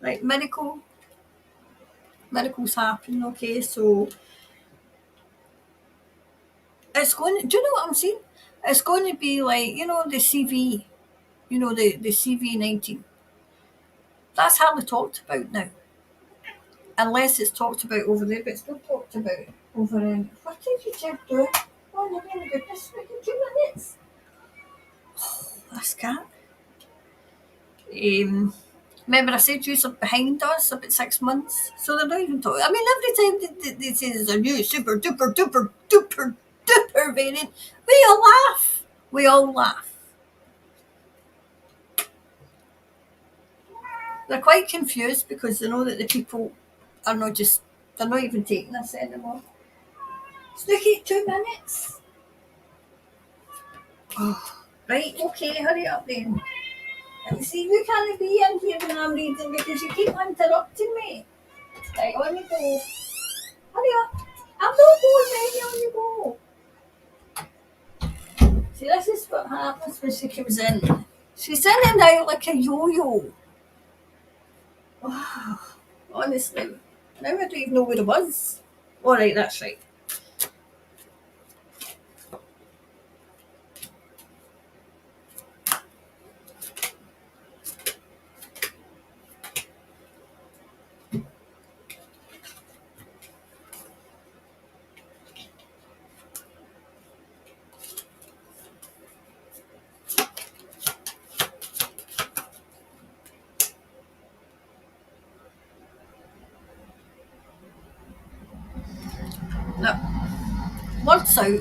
Speaker 2: Like miracles happen, okay, so it's going to, do you know what I'm saying? It's going to be like, the CV, the CV-19. That's hardly talked about now. Unless it's talked about over there, but it's not talked about over in. What did you just do? Oh, no, my goodness, look at 2 minutes. Oh, this cat. Remember I said you are behind us about 6 months? So they're not even talking. I mean, every time they say there's a new super duper duper duper duper variant, we all laugh. They're quite confused because they know that the people are they're not even taking this anymore. Snooky, 2 minutes. Oh, right, okay, hurry up then. See, you can't be in here when I'm reading because you keep interrupting me. Right, on you go. Hurry up. I'm not going ready, on you go. See, this is what happens when she comes in. She's in and out like a yo-yo. Oh, honestly. Now I don't even know where it was. Alright, that's right. No, words out.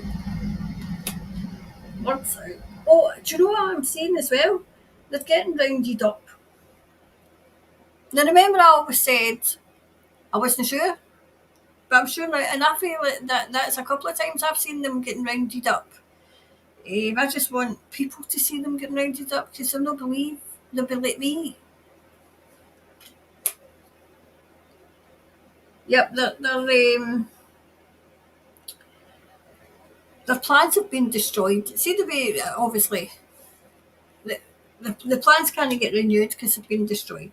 Speaker 2: Words out. Oh, do you know what I'm seeing as well? They're getting rounded up. Now remember I always said I wasn't sure, but I'm sure now, and I feel like that's a couple of times I've seen them getting rounded up. I just want people to see them getting rounded up because they'll not believe. They'll be like me. Yep, their plans have been destroyed. See the way, obviously, the, the plans can't get renewed because they've been destroyed.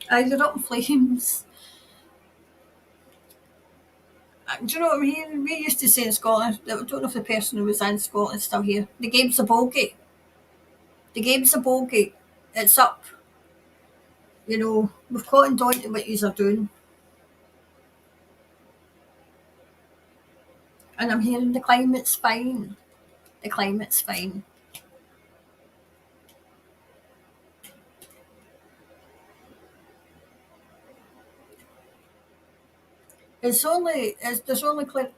Speaker 2: They're up in flames. Do you know what I'm hearing? We used to say in Scotland, I don't know if the person who was in Scotland is still here, the game's a bogey. The game's a bogey. It's up. You know, we've cottoned on to what yous are doing. And I'm hearing the climate's fine. The climate's fine. There's only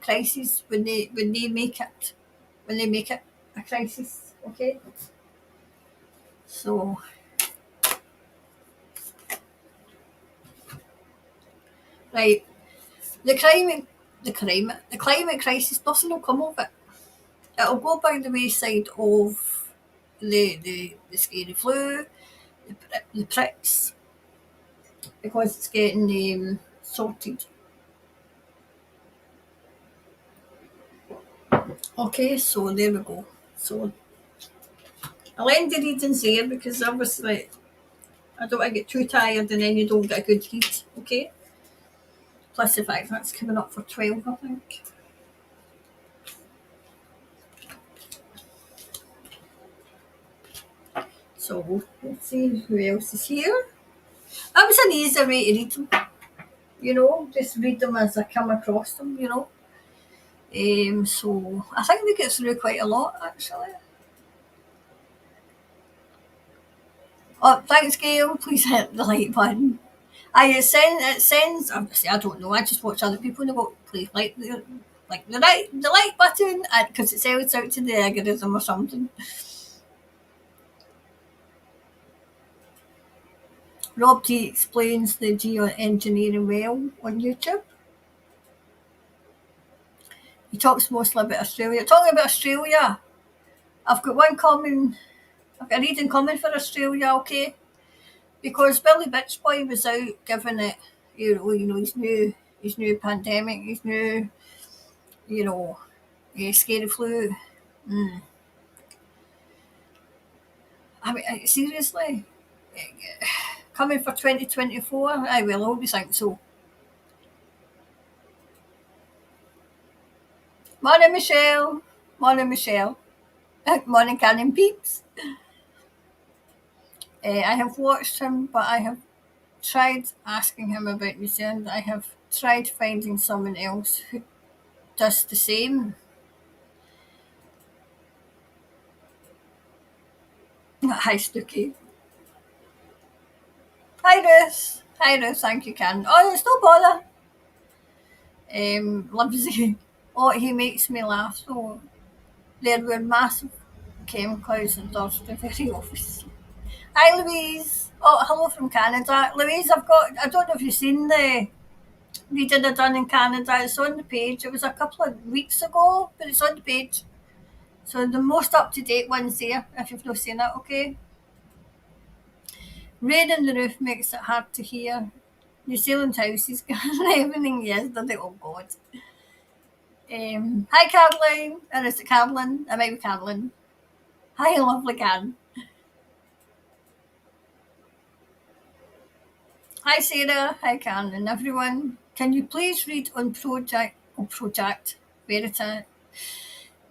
Speaker 2: crises when they make it a crisis. Okay, so right, the climate the climate crisis, nothing will come of it. It'll go by the wayside of the scary flu, the pricks, because it's getting sorted. Okay, so there we go. So I'll end the readings here because obviously I don't want to get too tired and then you don't get a good read. Okay, plus the fact that's coming up for 12, I think. So let's see who else is here. That was an easy way to read them. You know, just read them as I come across them. You know. So I think we get through quite a lot actually. Oh, thanks, Gail. Please hit the like button. It sends. Obviously, I don't know. I just watch other people and they go, please like the like button, because it sends out to the algorithm or something. Rob T explains the geoengineering well on YouTube. He talks mostly about Australia. Talking about Australia, I've got one coming. I've got a reading coming for Australia, okay? Because Billy Bitch Boy was out giving it, you know his new pandemic, his new, you know, scary flu. Mm. I mean, seriously, coming for 2024. I will always think so. Morning, Michelle. Morning, Michelle. Morning, Cannon Peeps. I have watched him, but I have tried asking him about New Zealand. I have tried finding someone else who does the same. Hi, Snooky. Hi, Ruth. Hi, Ruth. Thank you, Karen. Oh, it's no bother. Livesey. Oh, he makes me laugh. So there were massive clouds and dust in the very office. Hi, Louise. Oh, hello from Canada. Louise, I don't know if you've seen the reading I done in Canada. It's on the page. It was a couple of weeks ago, but it's on the page. So the most up-to-date one's there, if you've not seen it, okay? Rain on the roof makes it hard to hear. New Zealand houses and everything yesterday. Oh, God. Hi, Caroline. Or is it Carolyn? It might be Carolyn. Hi, lovely Karen. Hi, Sarah. Hi, Karen and everyone. Can you please read on Project Verita?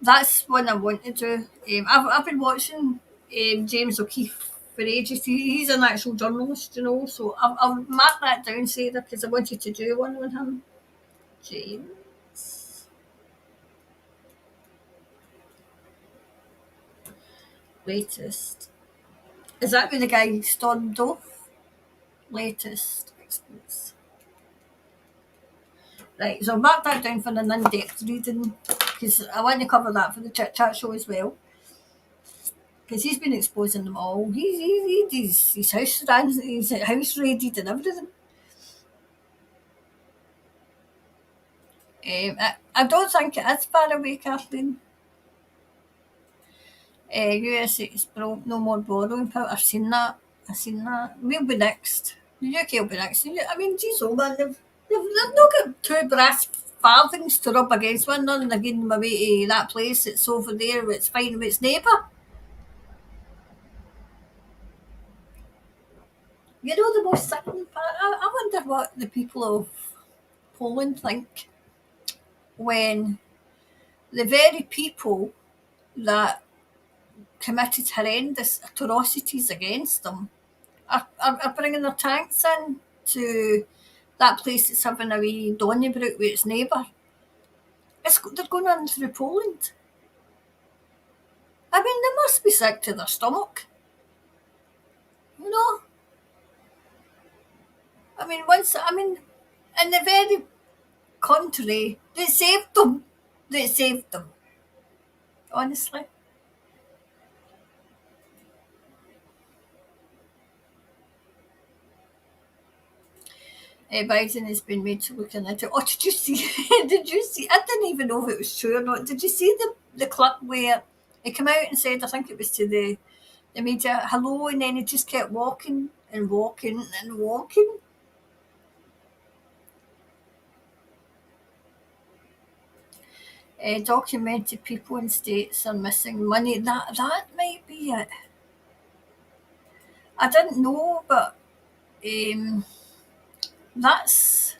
Speaker 2: That's one I want to do. I've been watching James O'Keefe for ages. He's an actual journalist, you know, so I've marked that down, Sarah, because I wanted to do one with him. James. Latest. Is that where the guy stormed off? Latest experience. Right, so I'll mark that down for an in-depth reading because I want to cover that for the Chit Chat show as well. Because he's been exposing them all. His house his house raided and everything. I don't think it is far away, Kathleen. US it's no more borrowing power. I've seen that. We'll be next. The UK will be next. I mean, geez, oh man, they've not got two brass farthings to rub against one another and they're getting them away to that place that's over there it's fighting with its neighbour. You know the most sickening part? I wonder what the people of Poland think when the very people that committed horrendous atrocities against them are bringing their tanks in to that place that's having a wee Donnybrook with its neighbour. They're going on through Poland. I mean, they must be sick to their stomach. You know? In the very country that saved them. Honestly. Biden has been made to look into. Oh, did you see? Did you see? I didn't even know if it was true or not. Did you see the clip where he came out and said, I think it was to the media, hello, and then he just kept walking and walking and walking. Documented people in states are missing money. That might be it. I didn't know, but that's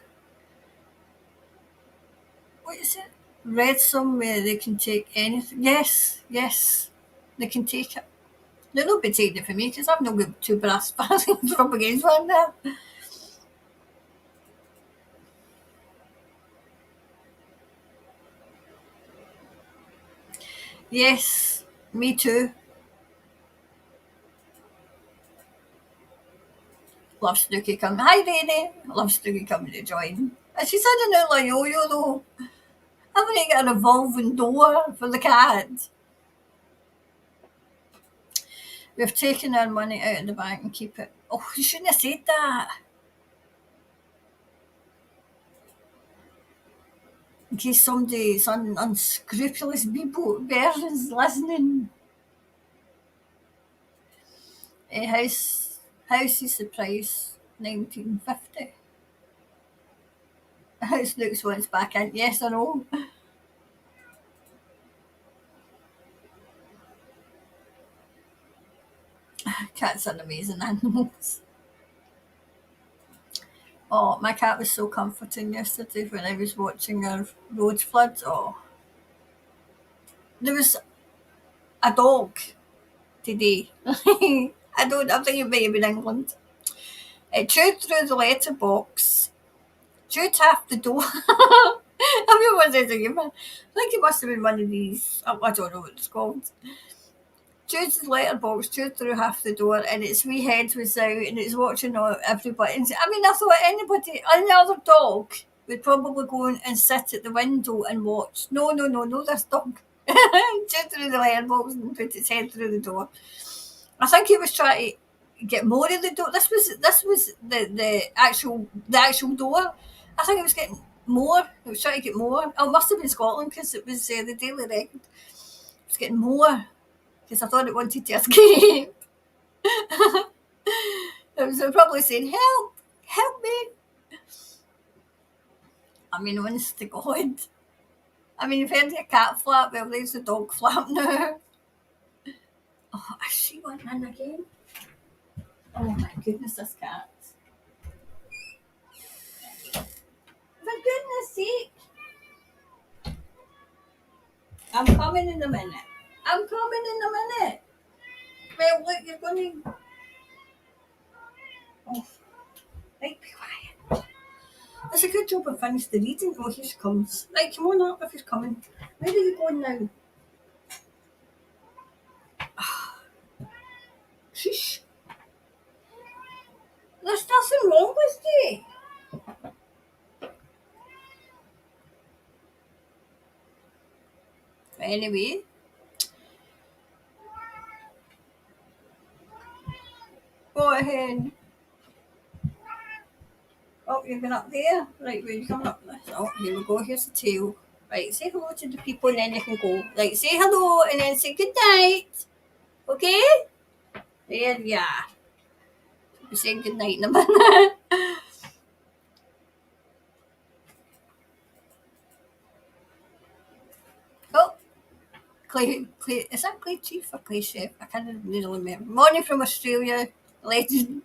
Speaker 2: what is it? Read somewhere they can take anything. Yes, they can take it. They'll not be taking it from me because I've not got two brass farthings up against one now. Yes, me too. Love Snooky coming. Hi, Rainy. Love Snooky coming to join. And she's had an outline yo-yo though. Haven't I got a revolving door for the cat? We've taken our money out of the bank and keep it. Oh, you shouldn't have said that. In case somebody's unscrupulous people person's listening. House is the price, 1950. House looks once back in. Yes or no? Cats are amazing animals. Oh, my cat was so comforting yesterday when I was watching our road floods. Oh, there was a dog today. I think it might have been England. It chewed through the letterbox, chewed half the door. Everyone says a human. I think it must have been one of these. I don't know what it's called. Chewed the letterbox, chewed through half the door, and its wee head was out, and it's watching everybody. I mean, I thought any other dog would probably go and sit at the window and watch. No, this dog chewed through the letterbox and put its head through the door. I think he was trying to get more of the door. This was the actual door. I think it was getting more. It was trying to get more. Oh, it must have been Scotland because it was the Daily Record. It was getting more because I thought it wanted to escape. It was probably saying, help me. I mean, honest to God. I mean, you've heard your cat flap, well, there's the dog flap now. Oh, I see one in again. Oh my goodness, this cat. For goodness sake. I'm coming in a minute. Well, look, you're going to... Oh, right, be quiet. It's a good job I finished the reading. Oh, here she comes. Right, come on up if you're coming. Where are you going now? Shush. There's nothing wrong with you. Anyway. Go ahead. Oh, you've been up there? Right, where you coming up this? Oh, here we go. Here's the tail. Right, say hello to the people and then you can go. Right, say hello and then say good night. Okay? There you are. We're saying good night in a minute. Oh, Clay, is that Clay Chief or Clay Chef? I can't really remember. Morning from Australia, legends.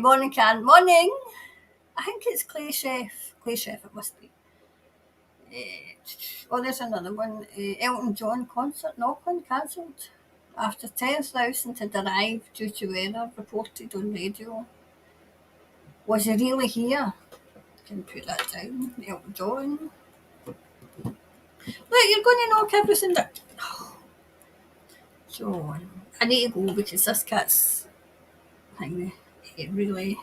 Speaker 2: Morning, Can. Morning. I think it's Clay Chef. Clay Chef, it must be. Oh, there's another one. Elton John concert in Auckland cancelled after 10,000 had arrived due to weather reported on radio. Was he really here? Can put that down. Elton John. Look, you're going to knock everything down. John. I need to go because this cat's thing, it really.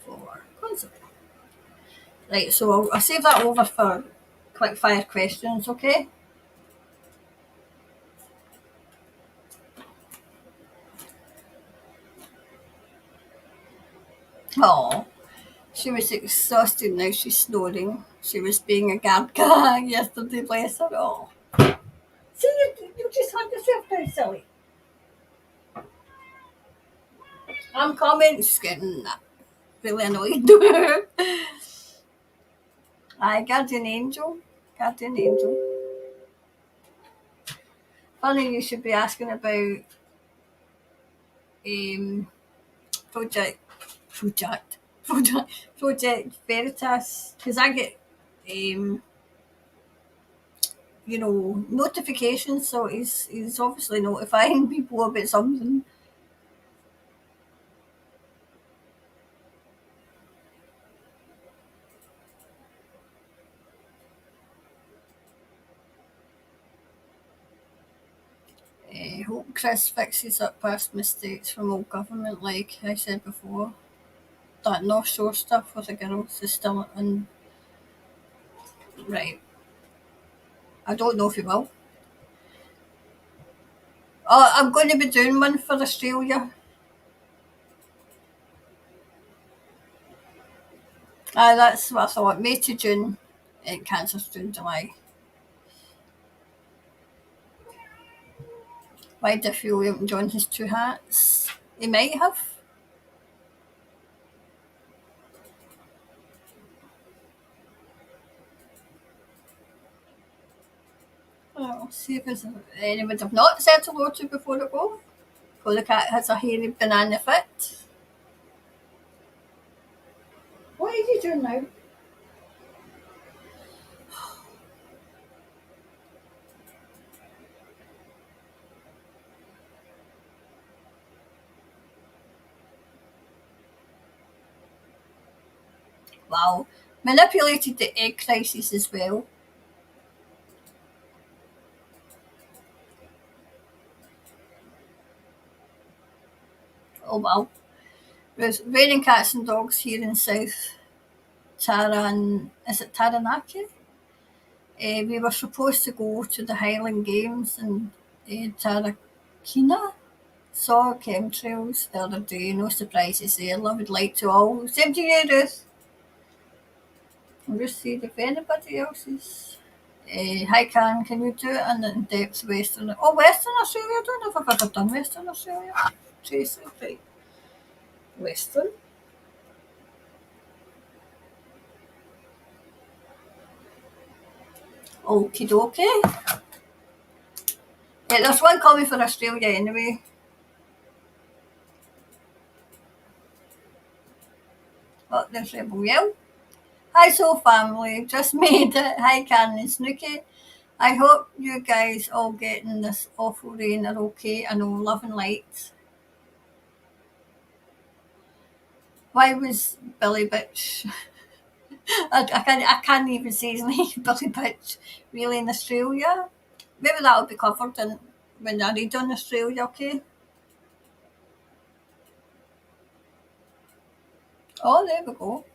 Speaker 2: For concert. Right, so I'll save that over for quick fire questions, okay? Oh, she was exhausted now, she's snoring. She was being a gadka yesterday, bless her. Oh. See, you just had yourself down, silly. I'm coming. She's getting really annoyed. Aye, guardian angel. Guardian angel. Funny you should be asking about um, project project project Veritas because I get notifications, so he's obviously notifying people about something. Hope Chris fixes up past mistakes from old government, like I said before. That North Shore stuff with the girls is still in. Right. I don't know if he will. Oh, I'm going to be doing one for Australia. That's what I thought. May to June. It cancels June, July. Why do I feel Elton John has two hats? He might have. I'll see if there's anyone I've not said hello to before I go. Oh, the cat has a hairy banana fit. What are you doing now? Wow. Manipulated the egg crisis as well. Oh wow. There's raining cats and dogs here in South is it Taranaki? We were supposed to go to the Highland Games in Tarakina. Saw chemtrails the other day, no surprises there. Love would like to all. Same to you, Ruth. I'll just see if anybody else is. Hi, can you do it in the depth Western? Oh, Western Australia. I don't know if I've ever done Western Australia. Tracy, right. Western. Okie dokie. Yeah, there's one coming for Australia anyway. Oh, there's Rebel Yell. Hi, Soul Family. Just made it. Hi, Karen and Snooky. I hope you guys all getting this awful rain are okay. I know, love and light. Why was Billy Bitch? I can't even say his name. Billy Bitch. Really in Australia? Maybe that'll be covered in when I read on Australia, okay? Oh, there we go.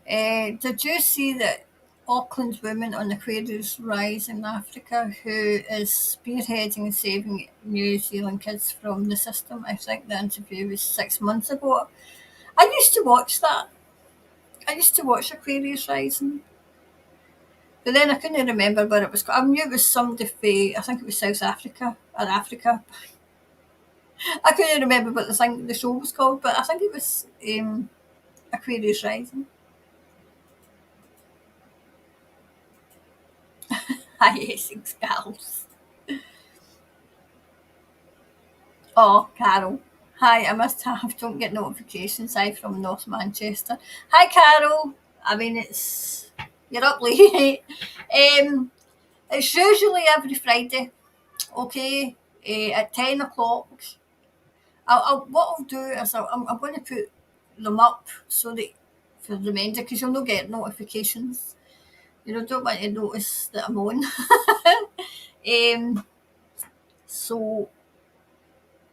Speaker 2: Did you see that Auckland woman on the Aquarius Rise in Africa who is spearheading saving New Zealand kids from the system? I think the interview was 6 months ago. I used to watch that. I used to watch Aquarius Rising. But then I couldn't remember where it was. I knew it was somebody from, I think it was South Africa or Africa. I couldn't remember what the show was called, but I think it was Aquarius Rising. Hi, Essex gals. Oh, Carol. Hi, I must have don't get notifications. I'm from North Manchester. Hi, Carol. I mean, you're up late. It's usually every Friday. Okay, at 10 o'clock. What I'll do is I'm going to put them up so that for the reminder, because you'll not get notifications. You know, don't want to notice that I'm on. So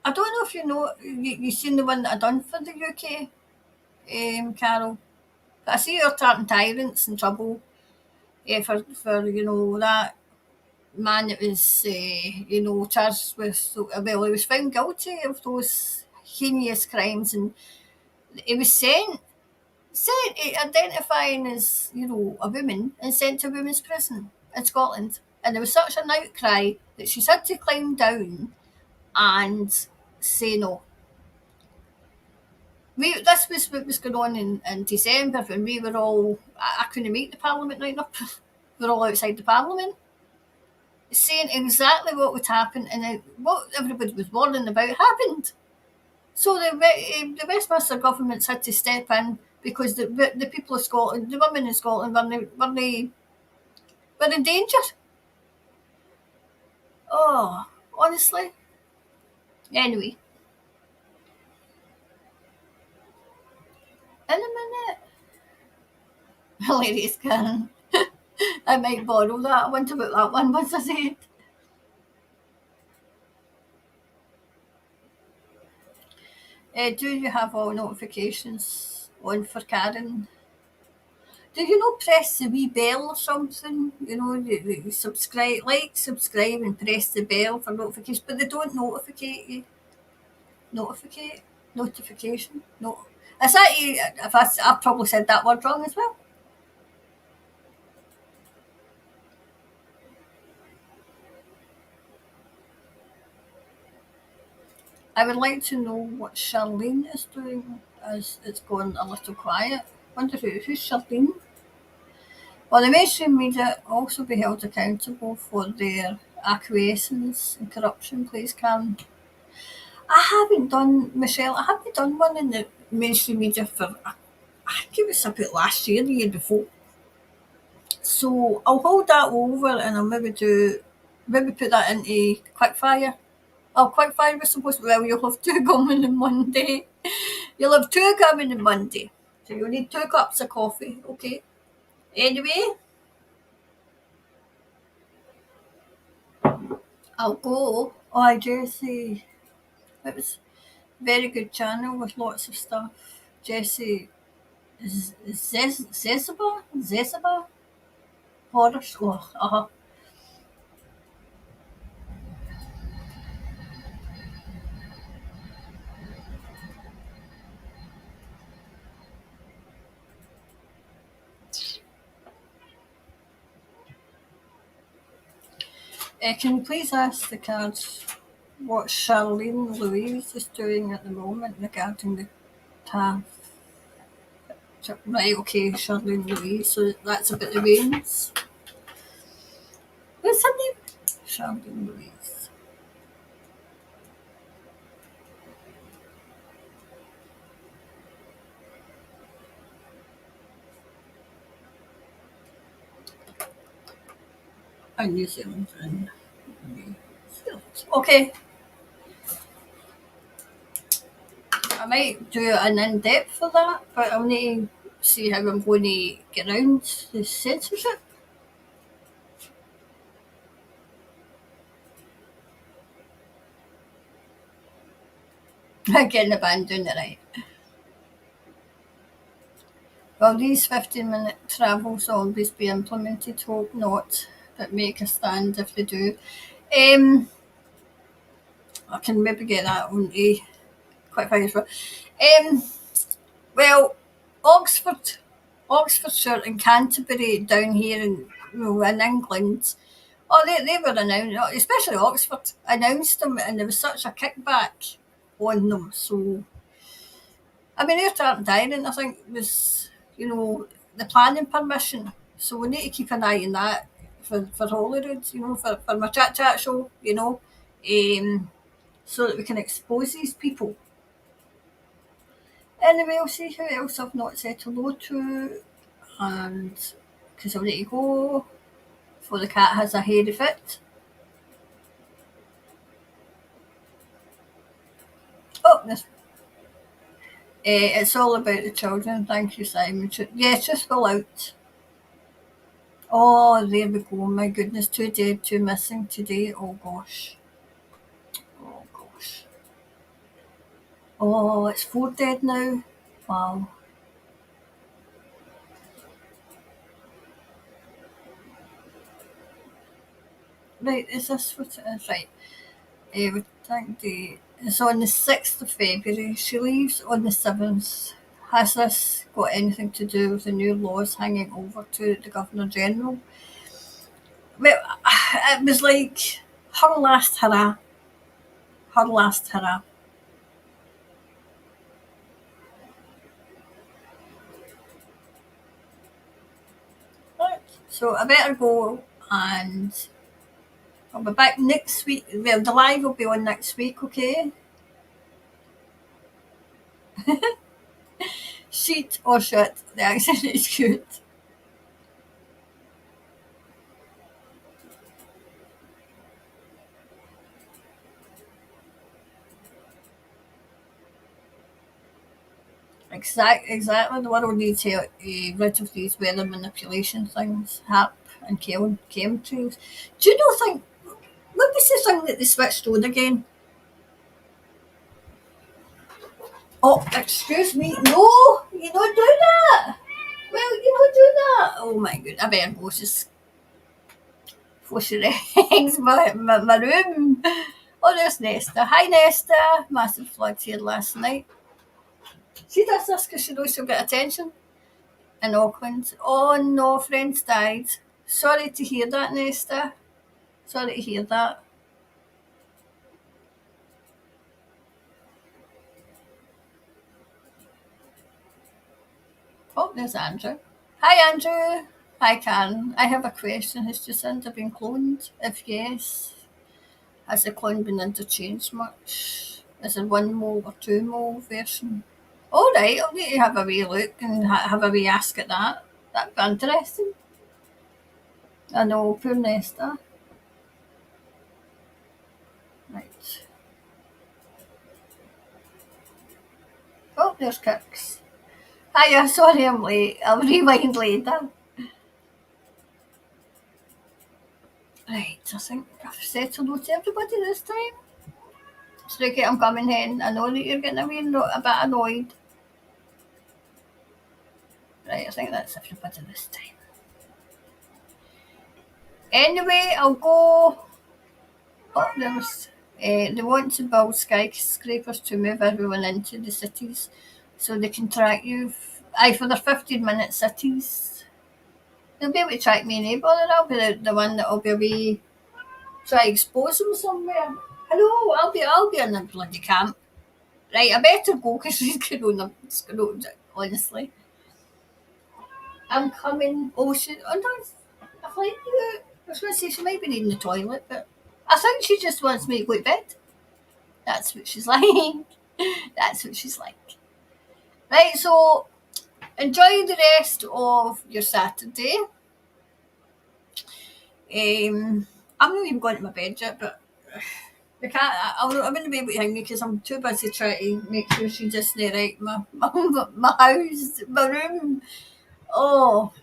Speaker 2: I don't know if you know you seen the one that I done for the UK, Carol. But I see you're tarting tyrants in trouble for that man that was charged with well, he was found guilty of those heinous crimes, and he was sent identifying as a woman and sent to women's prison in Scotland. And there was such an outcry that she's had to climb down and say no. This was what was going on in December when we were all. I couldn't make the Parliament night up. We were all outside the Parliament, saying exactly what would happen, and what everybody was warning about happened. So the Westminster governments had to step in because the people of Scotland, the women in Scotland, were in danger. Oh, honestly. Anyway, in a minute. Hilarious, Karen. I might borrow that. I wonder what that one was I said. Do you have all notifications on for Karen? Do you know press the wee bell or something? You subscribe, subscribe, and press the bell for notifications, but they don't notificate you. Notification? No. Is that you? If I've probably said that word wrong as well. I would like to know what Charlene is doing as it's gone a little quiet. Wonder who's Charlene? Well, the mainstream media also be held accountable for their acquiescence in corruption, please, Karen. I haven't done, Michelle, I haven't done one in the mainstream media for, I think it was about last year, the year before. So I'll hold that over and I'll maybe put that into quickfire. Oh, quickfire was supposed to, well, you'll have two coming on Monday. You'll have two coming on Monday. So you'll need 2 cups of coffee, okay? Anyway, I'll go. Oh, Jessie. It was a very good channel with lots of stuff. Jessie Zezaba? Horror. Oh, can you please ask the cards what Charlene Louise is doing at the moment regarding the TAF? Right, okay, Charlene Louise. So that's about the veins. What's her name? Charlene Louise. New Zealand and New Zealand. Okay. I might do an in-depth for that, but I'll need to see how I'm going to get around the censorship. Getting the band doing it right. Will these 15-minute travels always be implemented? Hope not, but make a stand if they do. I can maybe get that on a quick fire as well. Well, Oxfordshire and Canterbury down here in England. Oh, they were announced, especially Oxford, announced them, and there was such a kickback on them. So, I mean, their tyrant, I think, was, the planning permission. So we need to keep an eye on that for Holyrood, for my chat show, so that we can expose these people. Anyway, I'll see who else I've not said hello to, and because I need to go before the cat has a hairy fit. Oh, this. It's all about the children. Thank you, Simon. Yeah, just will out. Oh, there we go. My goodness, 2 dead, 2 missing today. Oh gosh. Oh gosh. Oh, it's 4 dead now. Wow. Right, is this what it is? Right. We think it's on the 6th of February. She leaves on the 7th. Has this got anything to do with the new laws hanging over to the Governor General? Well, it was like her last hurrah. Her last hurrah. Right. So I better go, and I'll be back next week. Well, the live will be on next week, okay? Sheet or shit. The accent is good. Exactly. The world needs to rid of these weather manipulation things, HAP and chemtrails. Do you think, what was the thing that they switched on again? Oh, excuse me. No, you don't do that. Well, you don't do that. Oh my god, I better go just flush the eggs my room. Oh, there's Nesta. Hi, Nesta. Massive floods here last night. She does this because she knows she'll get attention in Auckland. Oh no, friends died. Sorry to hear that, Nesta. Sorry to hear that. Oh, there's Andrew. Hi, Andrew. Hi, Karen. I have a question. Has Jacinda been cloned? If yes, has the clone been interchanged much? Is there 1 mole or 2 mole version? All right, I'll need to have a wee look and have a wee ask at that. That'd be interesting. I know, poor Nesta. Right. Oh, there's Kicks. Hiya, sorry I'm late. I'll rewind later. Right, I think I've said hello to everybody this time. Snooky, I'm coming in. I know that you're getting a bit annoyed. Right, I think that's everybody this time. Anyway, I'll go. Oh, there's. They want to build skyscrapers to move everyone into the cities so they can track you. For their 15-minute cities. They'll be able to track me and neighbour, and I'll be the one that'll be away, try to expose them somewhere. Hello, I'll be in the bloody camp. Right, I better go because she's going on honestly. I'm coming. Oh, no, I think you. I was going to say she might be needing the toilet, but I think she just wants me to go to bed. That's what she's like. That's what she's like. Right, so enjoy the rest of your Saturday. I'm not even going to my bed yet, but the cat, I'm going to be able to hang me because I'm too busy trying to make sure she just right my house, my room. Oh,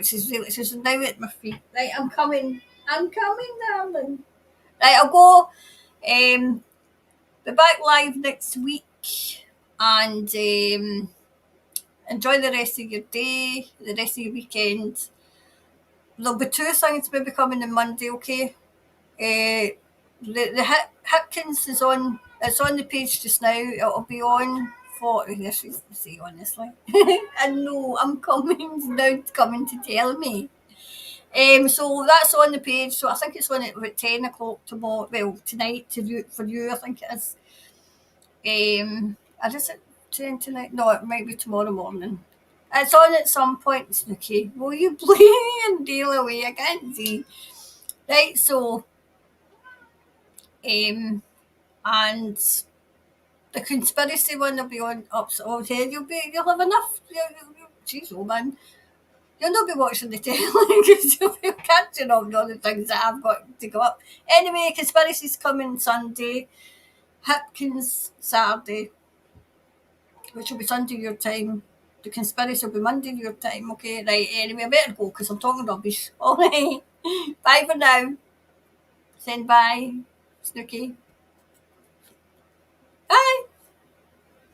Speaker 2: she's now at my feet. Right, I'm coming, darling. Right, I'll go. Be back live next week. and enjoy the rest of your day, the rest of your weekend. There'll be two things maybe coming on Monday, okay? The Hipkins is on. It's on the page just now. It'll be on for. Yes, see honestly. I know I'm coming now. Coming to tell me. So that's on the page. So I think it's on at about 10 o'clock tomorrow. Well, tonight for you. I think it is. Is it 10 tonight? No, it might be tomorrow morning. It's on at some point, Snooky. Will you play and deal away? I can't see. Right, so and the conspiracy one will be on up. So you'll have enough. Jeez, oh man, you'll not be watching the telly because you'll be catching up on all the things that I've got to go up. Anyway, conspiracy's coming Sunday. Hipkins Saturday, which will be Sunday your time. The conspiracy will be Monday your time. Okay, right. Anyway, I better go because I'm talking rubbish. All right. Bye for now. Send bye, Snooky.